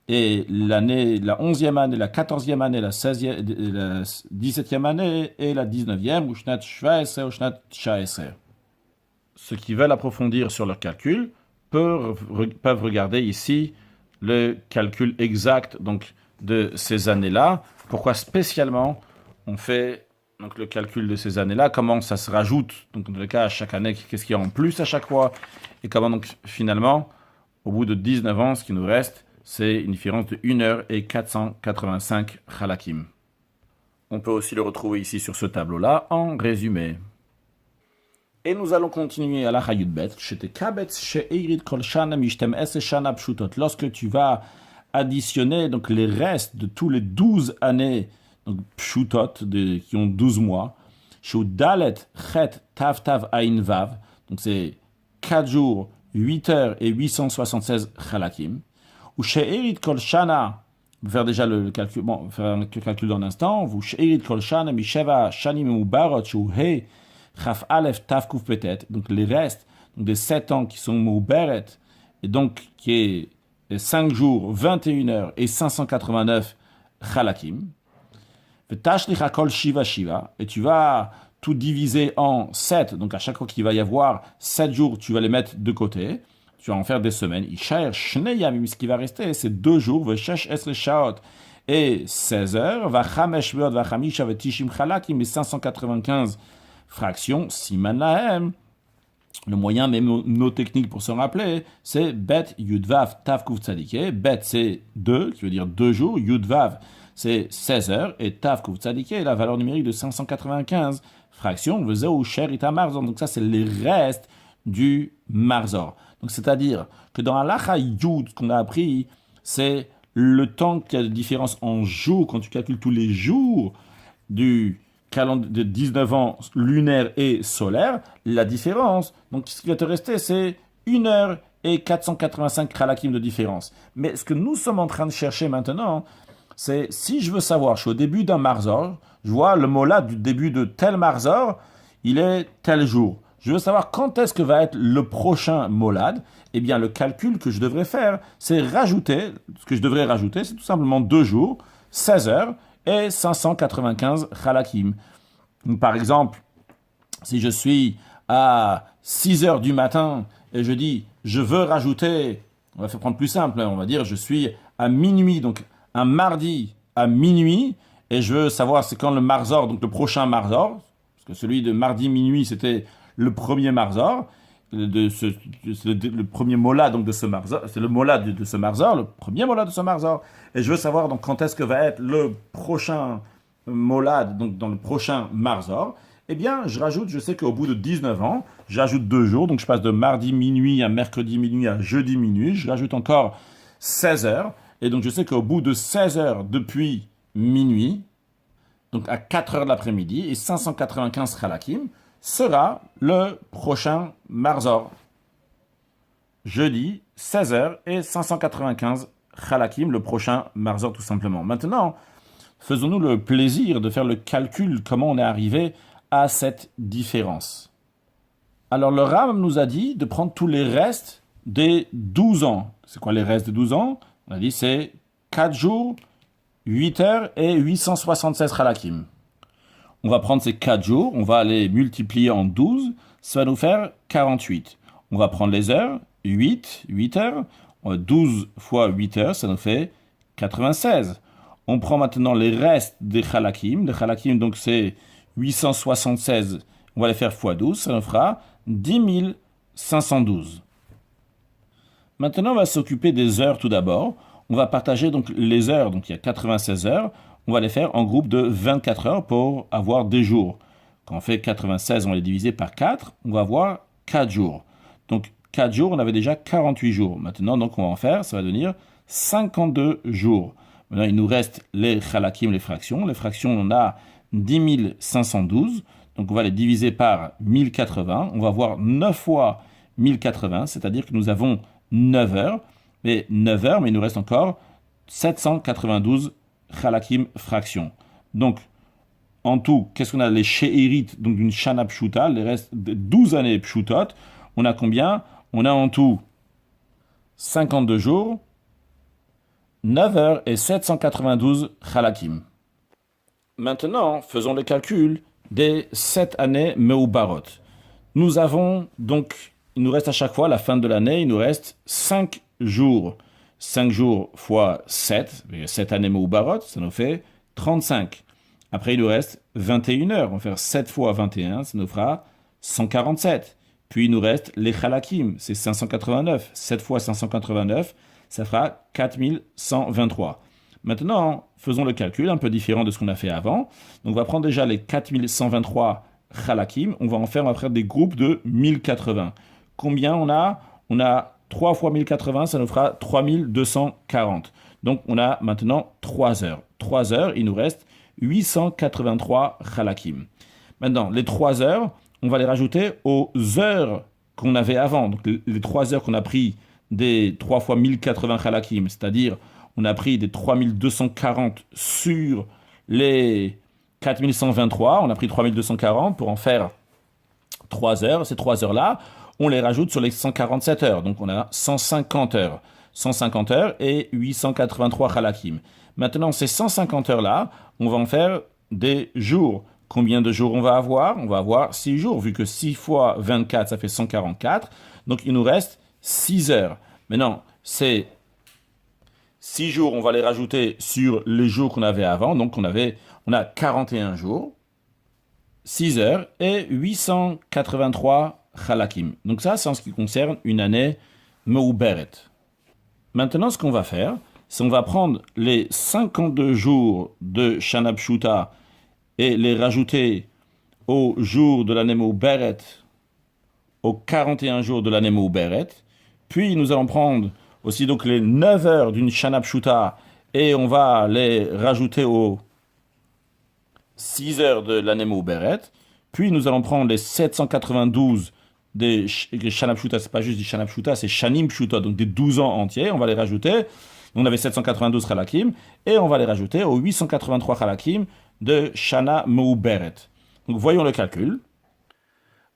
et l'année, la 11e année, la 14e année, la 17e année, et la 19e, ou Shnat Shva Esse, ou Shnat Sha Esse. Ceux qui veulent approfondir sur leur calcul peuvent regarder ici le calcul exact donc, de ces années-là. Pourquoi spécialement on fait donc, le calcul de ces années-là, comment ça se rajoute, donc dans le cas à chaque année, qu'est-ce qu'il y a en plus à chaque fois, et comment donc finalement, au bout de 19 ans, ce qui nous reste, c'est une différence de 1 heure et 485 chalakim. On peut aussi le retrouver ici sur ce tableau-là en résumé. Et nous allons continuer à la Hayudbet. Lorsque tu vas additionner donc, les restes de tous les 12 années donc pshutot, qui ont 12 mois, Dalet Chet Tav Tav Ain Vav, donc c'est 4 jours, 8 heures et 876 chalakim, ou She'erit Kol Shana, vous faire déjà le calcul, bon, faire le calcul dans un instant, vous She'erit Kol Shana, Misheva Shanim Mubarot, Shu He, Chaf Aleph Tav Kuf Petet, donc les restes donc des 7 ans qui sont Muberet, et donc qui est 5 jours, 21 heures et 589 chalakim, et tu vas tout diviser en 7. Donc à chaque fois qu'il va y avoir 7 jours, tu vas les mettre de côté. Tu vas en faire des semaines. Ce qui va rester, c'est 2 jours, et 16 heures, et 595 fractions, siman lahem. Le moyen mnémotechnique pour se rappeler, c'est bet yudvav tav kuf tzadike. Bet c'est 2, qui veut dire 2 jours. Yudvav c'est 16 heures. Et tav kuf tzadike, la valeur numérique de 595 fractions. Vezeu sherit marzor. Donc ça, c'est les restes du marzor. Donc c'est-à-dire que dans halacha yud, ce qu'on a appris, c'est le temps qu'il y a de différence en jours, quand tu calcules tous les jours du calendrier de 19 ans lunaire et solaire, la différence, donc ce qui va te rester, c'est 1 heure et 485 khalakim de différence. Mais ce que nous sommes en train de chercher maintenant, c'est si je veux savoir, je suis au début d'un marzor, je vois le molad du début de tel marzor, il est tel jour. Je veux savoir quand est-ce que va être le prochain molad. Eh bien, le calcul que je devrais faire, c'est rajouter, ce que je devrais rajouter, c'est tout simplement 2 jours, 16 heures, et 595 chalakim. Donc, par exemple, si je suis à 6 heures du matin et je dis je veux rajouter, on va faire prendre plus simple, on va dire je suis à minuit, donc un mardi à minuit, et je veux savoir c'est quand le marzor, donc le prochain marzor, parce que celui de mardi minuit c'était le premier marzor, le premier mola donc de ce marzor, c'est le mola de ce marzor, le premier mola de ce marzor, et je veux savoir donc quand est-ce que va être le prochain molad, donc dans le prochain marzor. Eh bien je sais qu'au bout de 19 ans, j'ajoute 2 jours, donc je passe de mardi minuit à mercredi minuit à jeudi minuit, je rajoute encore 16 heures, et donc je sais qu'au bout de 16 heures depuis minuit, donc à 4 heures de l'après-midi, et 595 chalakim, sera le prochain marzor. Jeudi, 16h et 595 chalakim, le prochain marzor tout simplement. Maintenant, faisons-nous le plaisir de faire le calcul, comment on est arrivé à cette différence. Alors le Ram nous a dit de prendre tous les restes des 12 ans. C'est quoi les restes des 12 ans? On a dit c'est 4 jours, 8 heures et 876 chalakim. On va prendre ces 4 jours, on va les multiplier en 12, ça va nous faire 48. On va prendre les heures, 8 heures, 12 fois 8 heures, ça nous fait 96. On prend maintenant les restes des chalakim. Les chalakim, donc c'est 876, on va les faire fois 12, ça nous fera 10 512. Maintenant, on va s'occuper des heures tout d'abord. On va partager donc les heures, donc il y a 96 heures. On va les faire en groupe de 24 heures pour avoir des jours. Quand on fait 96, on va les diviser par 4, on va avoir 4 jours. Donc 4 jours, on avait déjà 48 jours. Maintenant, donc, on va en faire, ça va devenir 52 jours. Maintenant, il nous reste les chalakim, les fractions. Les fractions, on a 10 512. Donc, on va les diviser par 1080. On va avoir 9 fois 1080, c'est-à-dire que nous avons 9 heures. Et 9 heures, mais il nous reste encore 792 chalakim fractions. Donc, en tout, qu'est-ce qu'on a? Les she'erit, donc d'une shana pshuta, les restes de 12 années pshutot. On a combien? On a en tout 52 jours, 9 heures et 792 chalakim. Maintenant, faisons le calcul des 7 années meubarot. Nous avons donc, il nous reste à chaque fois, à la fin de l'année, il nous reste 5 jours. 5 jours fois 7, 7 années meubarot, ça nous fait 35. Après, il nous reste 21 heures. On va faire 7 fois 21, ça nous fera 147. Puis, il nous reste les chalakim, c'est 589. 7 fois 589, ça fera 4123. Maintenant, faisons le calcul un peu différent de ce qu'on a fait avant. Donc, on va prendre déjà les 4123 chalakim. On va en faire, des groupes de 1080. Combien on a? On a 3 fois 1080, ça nous fera 3240. Donc, on a maintenant 3 heures. 3 heures, il nous reste 883 chalakim. Maintenant, les 3 heures, on va les rajouter aux heures qu'on avait avant. Donc, les 3 heures qu'on a pris des 3 fois 1080 chalakim, c'est-à-dire on a pris des 3240 sur les 4123, on a pris 3240 pour en faire 3 heures. Ces 3 heures-là, on les rajoute sur les 147 heures. Donc, on a 150 heures. 150 heures et 883 chalakim. Maintenant, ces 150 heures-là, on va en faire des jours. Combien de jours on va avoir? On va avoir 6 jours, vu que 6 fois 24, ça fait 144. Donc, il nous reste 6 heures. Maintenant, ces 6 jours, on va les rajouter sur les jours qu'on avait avant. Donc, on a 41 jours, 6 heures et 883 chalakim. Donc, ça, c'est en ce qui concerne une année meuberet. Maintenant, ce qu'on va faire, c'est qu'on va prendre les 52 jours de Shana Pshuta et les rajouter aux jours de l'année meuberet, aux 41 jours de l'année meuberet. Puis, nous allons prendre aussi donc les 9 heures d'une Shana Pshuta et on va les rajouter aux 6 heures de l'année meuberet. Puis, nous allons prendre les 792 des Shana Pshuta, c'est pas juste du Shana Pshuta, c'est Shanim Pshuta, donc des 12 ans entiers, on va les rajouter. On avait 792 Chalakim, et on va les rajouter aux 883 Chalakim de Shana Meuberet. Donc voyons le calcul.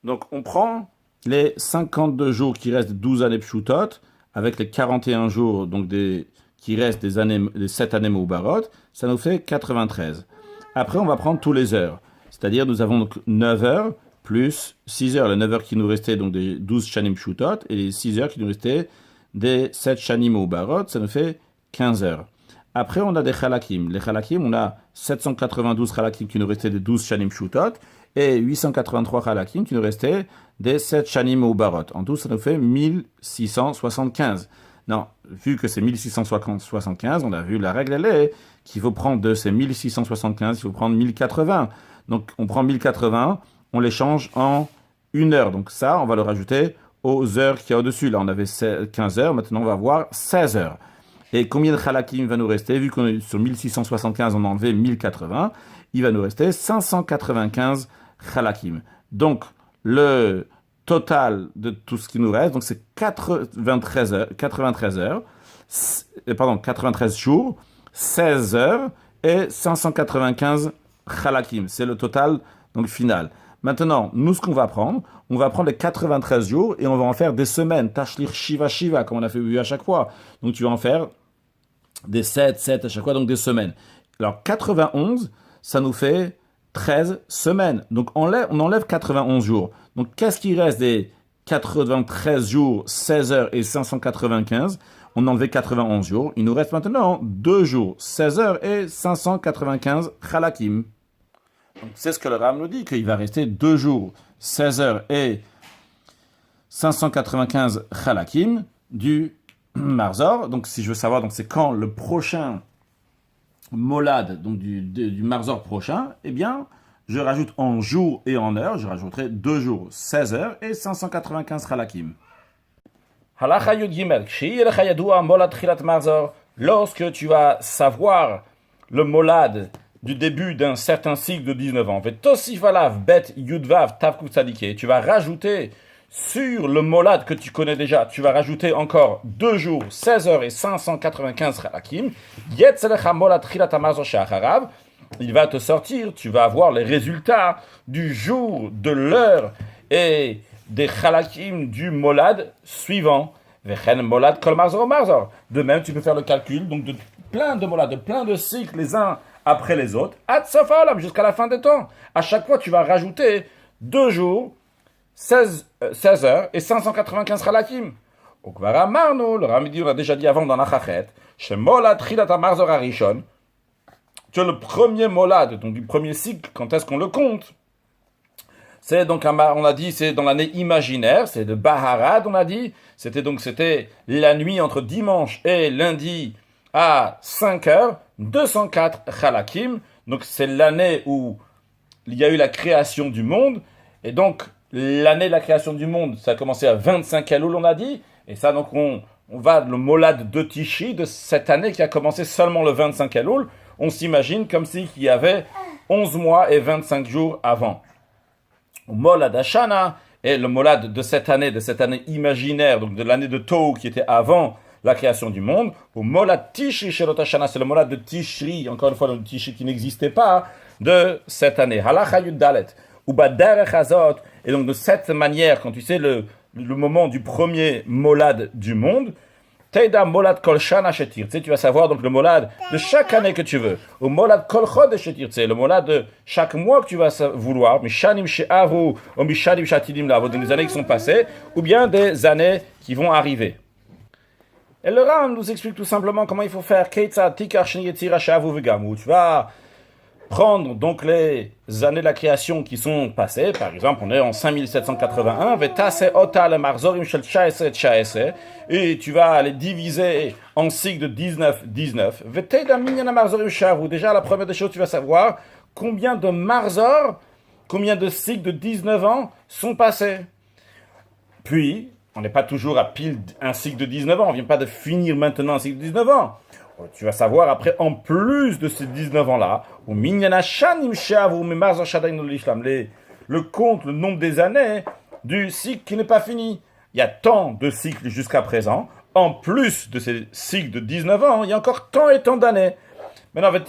Donc on prend les 52 jours qui restent de 12 années Pshutot, avec les 41 jours donc qui restent des 7 années Meubarot, ça nous fait 93. Après on va prendre tous les heures, c'est-à-dire nous avons donc 9 heures, plus 6 heures, les 9 heures qui nous restaient, donc des 12 shanim pshutot, et les 6 heures qui nous restaient des 7 shanim meubarot, ça nous fait 15 heures. Après, on a des chalakim. Les chalakim, on a 792 chalakim qui nous restaient des 12 shanim pshutot, et 883 chalakim qui nous restaient des 7 shanim meubarot. En tout, ça nous fait 1675. Non, vu que c'est 1675, on a vu la règle, elle est qu'il faut prendre de ces 1675, il faut prendre 1080. Donc, on prend 1080, on les change en 1 heure. Donc ça, on va le rajouter aux heures qu'il y a au-dessus. Là, on avait 15 heures, maintenant on va avoir 16 heures. Et combien de chalakim va nous rester? Vu qu'on est sur 1675, on a enlevé 1080, il va nous rester 595 chalakim. Donc, le total de tout ce qui nous reste, donc c'est 93 jours, 16 heures et 595 chalakim. C'est le total donc final. Maintenant, nous, ce qu'on va prendre, on va prendre les 93 jours et on va en faire des semaines. Tashlir Shiva, comme on a vu à chaque fois. Donc, tu vas en faire des 7 à chaque fois, donc des semaines. Alors, 91, ça nous fait 13 semaines. Donc, on enlève 91 jours. Donc, qu'est-ce qui reste des 93 jours, 16 heures et 595? On a enlevé 91 jours. Il nous reste maintenant 2 jours, 16 heures et 595 chalakim. Donc, c'est ce que le Ram nous dit, qu'il va rester 2 jours, 16 heures et 595 chalakim du Marzor. Donc, si je veux savoir, donc, c'est quand le prochain molad, donc du Marzor prochain, eh bien, je rajoute en jours et en heures, je rajouterai 2 jours, 16 heures et 595 chalakim. Halacha Yud Gimel, Kshi'yelecha yadua molad chilat marzor. Lorsque tu vas savoir le molad du début d'un certain cycle de 19 ans, Vetosif alav bet yudvav tav kuf tzadike, tu vas rajouter sur le molad que tu connais déjà, tu vas rajouter encore 2 jours, 16 heures et 595 chalakim. Yetzelecha molad chilat marzor she'acharav. Il va te sortir, tu vas avoir les résultats du jour, de l'heure et des chalakim du molad suivant. Vechen molad kol marzor marzor. De même, tu peux faire le calcul donc de plein de molad, de plein de cycles les uns après les autres, ad sof haolam, jusqu'à la fin des temps. À chaque fois, tu vas rajouter 2 jours, 16 heures et 595 chalakim. Au Kvara Marno, le Ramidi, on a déjà dit avant dans la Chachet, chez molad chilat marzor arishon. Tu as le premier molad, donc du premier cycle, quand est-ce qu'on le compte? C'est donc, on a dit, c'est dans l'année imaginaire, c'est de Baharad, on a dit. C'était la nuit entre dimanche et lundi à 5 heures, 204 chalakim. Donc, c'est l'année où il y a eu la création du monde. Et donc, l'année de la création du monde, ça a commencé à 25 Elul, on a dit. Et ça, donc, on va le molad de Tishi, de cette année qui a commencé seulement le 25 Elul. On s'imagine comme s'il y avait 11 mois et 25 jours avant. Molad Hashana est le molad de cette année imaginaire, donc de l'année de Tohu qui était avant la création du monde. Au molad Tishri Shelot Hashana, c'est le molad de Tishri, encore une fois le Tishri qui n'existait pas, de cette année. Halacha Yud Dalet, Uba Derech Hazot, et donc de cette manière, quand tu sais le moment du premier molad du monde, Teida molad kol shana shetir, tu sais, tu vas savoir donc le molad de chaque année que tu veux. Ou molad kol chodesh shetir, tu sais, le molad de chaque mois que tu vas vouloir. Mishanim she'avu, ou mishanim shatidim la, des années qui sont passées, ou bien des années qui vont arriver. Et le Ram nous explique tout simplement comment il faut faire. Keitza tikar shni yetzira she'avu vegamu. Tu vas prendre donc les années de la création qui sont passées, par exemple, on est en 5781, vetase otal marzorim shel tchaese tchaese, et tu vas les diviser en cycles de 19, veteda minyana marzorim shavu. Déjà, la première des choses, tu vas savoir combien de marzor, combien de cycles de 19 ans sont passés. Puis, on n'est pas toujours à pile un cycle de 19 ans, on ne vient pas de finir maintenant un cycle de 19 ans. Tu vas savoir après, en plus de ces 19 ans-là, le compte, le nombre des années du cycle qui n'est pas fini. Il y a tant de cycles jusqu'à présent. En plus de ces cycles de 19 ans, il y a encore tant et tant d'années. Maintenant,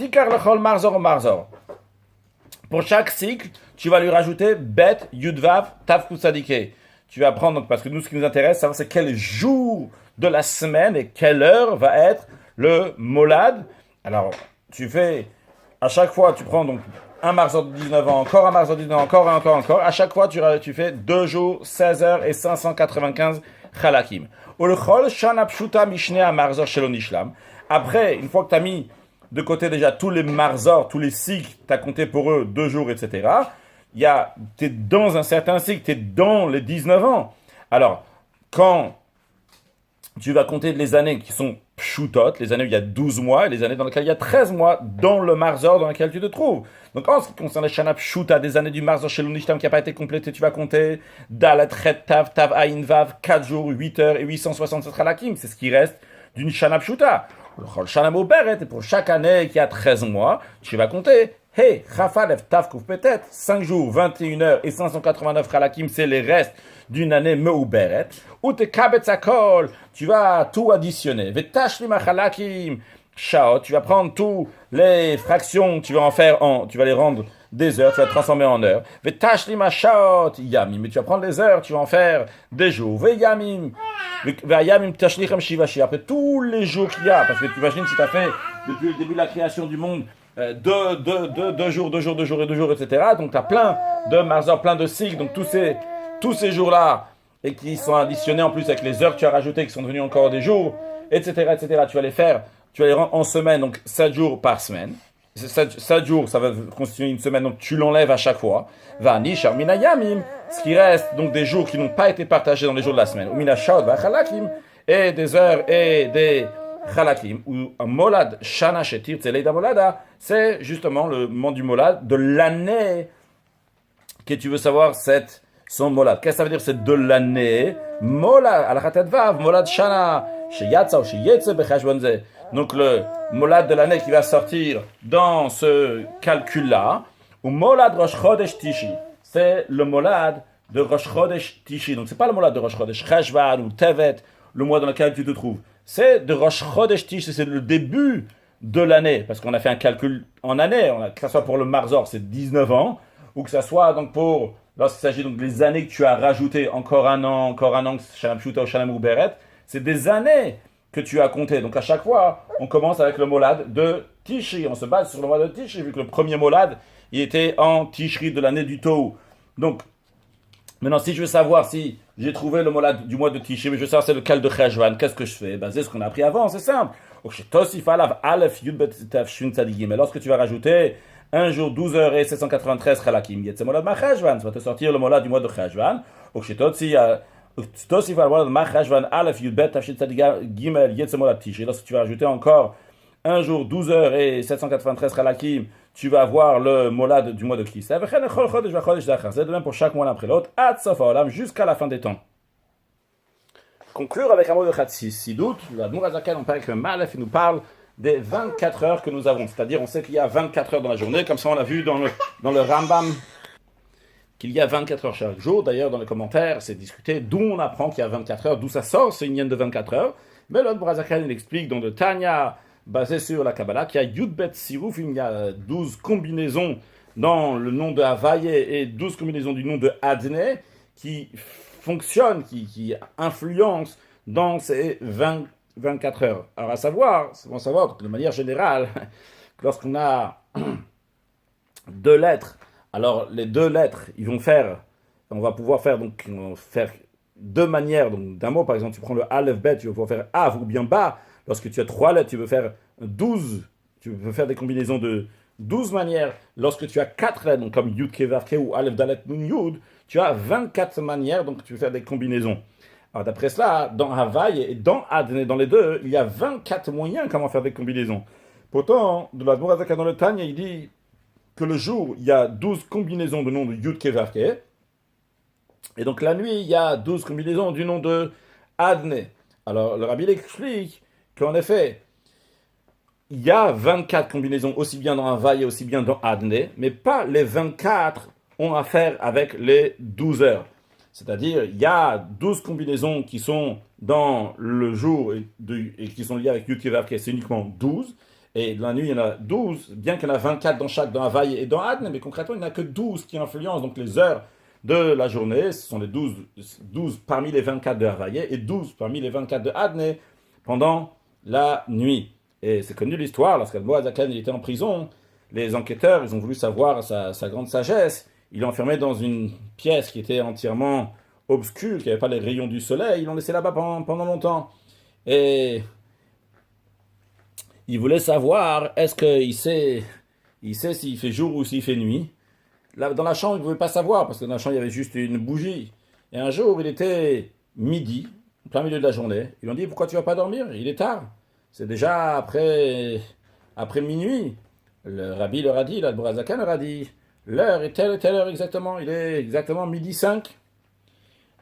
pour chaque cycle, tu vas lui rajouter Bet, Yudvav, Tav Kusadike. Tu vas prendre, parce que nous, ce qui nous intéresse, savoir c'est quel jour de la semaine et quelle heure va être le molad. Alors, tu fais, à chaque fois, tu prends donc un marzor de 19 ans, encore un marzor de 19 ans, encore. À chaque fois, tu fais 2 jours, 16 heures et 595 chalakim. Ulchol shana pshuta mishnea marzor shelo nishlam. Après, une fois que tu as mis de côté déjà tous les marzors, tous les cycles, tu as compté pour eux 2 jours, etc. Tu es dans un certain cycle, tu es dans les 19 ans. Alors, quand tu vas compter les années qui sont pshutot, les années où il y a 12 mois, et les années dans lesquelles il y a 13 mois, dans le marzor dans lequel tu te trouves. Donc, en ce qui concerne les shana pshuta, des années du marzor chez l'unishtam qui n'a pas été complété, tu vas compter dalet, chet, tav, ayin, vav, 4 jours, 8 heures et 867 halakim. C'est ce qui reste d'une shana pshuta. Le shana moberet, et pour chaque année qui a 13 mois, tu vas compter. Hey, Chafalev, Tav, Kouf, peut-être 5 jours, 21 heures et 589 halakim, c'est les restes d'une année meuberet. Ou te kabetzakol, tu vas tout additionner. Vetashlim halakim, shao, tu vas prendre tous les fractions, tu vas les rendre des heures, tu vas les transformer en heures. Vetashlim shao, yamim, mais tu vas prendre les heures, tu vas en faire des jours. Veyamim, veyamim tashlichem shivashi, après tous les jours qu'il y a, parce que tu imagines si tu as fait depuis le début de la création du monde, 2 jours, etc. Donc, tu as plein de marzor, plein de cycles. Donc, tous ces jours-là, et qui sont additionnés en plus avec les heures que tu as rajoutées, qui sont devenus encore des jours, etc. Tu vas les rendre en semaine, donc 7 jours par semaine. 7 jours, ça va constituer une semaine, donc tu l'enlèves à chaque fois. Vani, sharmina yamim, ce qui reste, donc des jours qui n'ont pas été partagés dans les jours de la semaine. Umina shaot va chalakim, et des heures et des chalakim, ou un molad shana shetir tzeleida molada, c'est justement le moment du molad de l'année que tu veux savoir cette son molad. Qu'est-ce que ça veut dire? C'est de l'année. Molad, al-Khatetvav, molad shana, sheyatsa ou sheyetse bechashvanze. Donc le molad de l'année qui va sortir dans ce calcul-là, ou molad Rosh Chodesh Tishi. C'est le molad de Rosh Chodesh Tishi. Donc c'est pas le molad de Rosh Chodesh Cheshvan ou Tevet, le mois dans lequel tu te trouves. C'est de Rosh Chodesh Tishi, c'est le début de l'année, parce qu'on a fait un calcul en année, que ce soit pour le Marzor, c'est 19 ans, ou que ce soit donc pour, lorsqu'il s'agit donc des années que tu as rajoutées, encore un an, Shalom Shuta ou Shalom Uberet, c'est des années que tu as compté. Donc à chaque fois, on commence avec le molad de Tishri, on se base sur le molad de Tishri, vu que le premier molad, il était en Tishri de l'année du Tohu. Donc, maintenant, si je veux savoir si j'ai trouvé le molad du mois de Tishri, mais je veux savoir c'est lequel de Cheshvan, qu'est-ce que je fais? C'est ce qu'on a appris avant, c'est simple. Mais lorsque tu vas rajouter un jour 12 heures et 793 chalakim, c'est molad ma Cheshvan, ça va te sortir le molad du mois de Cheshvan. Lorsque tu vas rajouter encore un jour 12 heures et 793 chalakim, tu vas avoir le molad du mois de Kislev. C'est de même pour chaque mois l'un après l'autre, jusqu'à la fin des temps. Conclure avec un mot de Chassidout, l'Admour Azaken, on parle avec le Malef, il nous parle des 24 heures que nous avons. C'est-à-dire, on sait qu'il y a 24 heures dans la journée, comme ça on l'a vu dans le Rambam, qu'il y a 24 heures chaque jour. D'ailleurs, dans les commentaires, c'est discuté d'où on apprend qu'il y a 24 heures, d'où ça sort, c'est une hyène de 24 heures. Mais l'Admour Azaken, il explique dans le Tanya, basé sur la Kabbalah, qu'il y a Yudbet Siruf, il y a 12 combinaisons dans le nom de Havaye et 12 combinaisons du nom de Adne qui fonctionnent, qui influencent dans ces 24 heures. Alors à savoir, c'est bon savoir de manière générale, lorsqu'on a deux lettres, alors les deux lettres, on va pouvoir faire deux manières, donc d'un mot, par exemple, tu prends le Aleph Bet, tu vas pouvoir faire Av ou bien Ba. Lorsque tu as 3 lettres, tu veux faire 12, tu peux faire des combinaisons de 12 manières. Lorsque tu as 4 lettres, donc comme Yud Ke Vav Ke ou Aleph Dalet Nun Yud, tu as 24 manières, donc tu veux faire des combinaisons. Alors d'après cela, dans Havaï et dans Adne, dans les deux, il y a 24 moyens comment faire des combinaisons. Pourtant, de l'Admour Azaka dans le Tanya, il dit que le jour, il y a 12 combinaisons du nom de Yud Ke Vav Ke, et donc la nuit, il y a 12 combinaisons du nom de Adne. Alors le Rabbi explique qu'en effet, il y a 24 combinaisons aussi bien dans Havaï et aussi bien dans Adne, mais pas les 24 ont à faire avec les 12 heures. C'est-à-dire, il y a 12 combinaisons qui sont dans le jour et qui sont liées avec Yud Ke Vav Ke, c'est uniquement 12. Et la nuit, il y en a 12, bien qu'il y en a 24 dans Havaï et dans Adne, mais concrètement, il n'y en a que 12 qui influencent donc les heures de la journée. Ce sont les 12 parmi les 24 de Havaï et 12 parmi les 24 de Adne pendant la nuit. Et c'est connu l'histoire, lorsqu'Admour Azaken était en prison, les enquêteurs, ils ont voulu savoir sa grande sagesse. Ils l'ont enfermé dans une pièce qui était entièrement obscure, qui n'avait pas les rayons du soleil. Ils l'ont laissé là-bas pendant longtemps. Et ils voulaient savoir, est-ce qu'il sait s'il fait jour ou s'il fait nuit. Là, dans la chambre, ils ne pouvaient pas savoir, parce que dans la chambre, il y avait juste une bougie. Et un jour, il était midi, en plein milieu de la journée. Ils lui ont dit, pourquoi tu ne vas pas dormir? Il est tard. C'est déjà après minuit. Le rabbi leur a dit, l'Admour Azaken leur a dit, l'heure est telle et telle heure exactement. Il est exactement midi 5.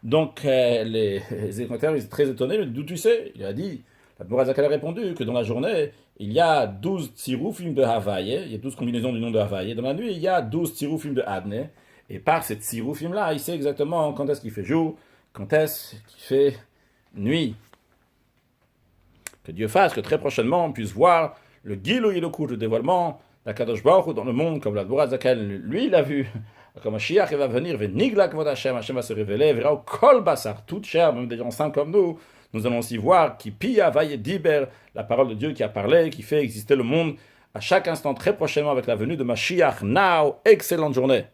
Donc les écouteurs, ils étaient très étonnés. D'où tu sais? Il a dit, l'Admour Azaken a répondu que dans la journée, il y a 12 tsiroufim de Havaï, il y a 12 combinaisons du nom de Havaï. Dans la nuit, il y a 12 tsiroufim de Adne. Et par ces tsiroufim-là, il sait exactement quand est-ce qu'il fait jour, quand est-ce qu'il fait nuit. Que Dieu fasse que très prochainement on puisse voir le Gilou et le dévoilement d'Akadosh Baruch Hu dans le monde, comme l'Admour Azaken, lui, il a vu. Comme Mashiach va venir, Venigla Kvod Hashem, Hashem va se révéler, verra au Kol Basar, toute chair, même des gens saints comme nous. Nous allons aussi voir qui pia vaille diber, la parole de Dieu qui a parlé, qui fait exister le monde à chaque instant très prochainement avec la venue de Mashiach. Now, excellente journée.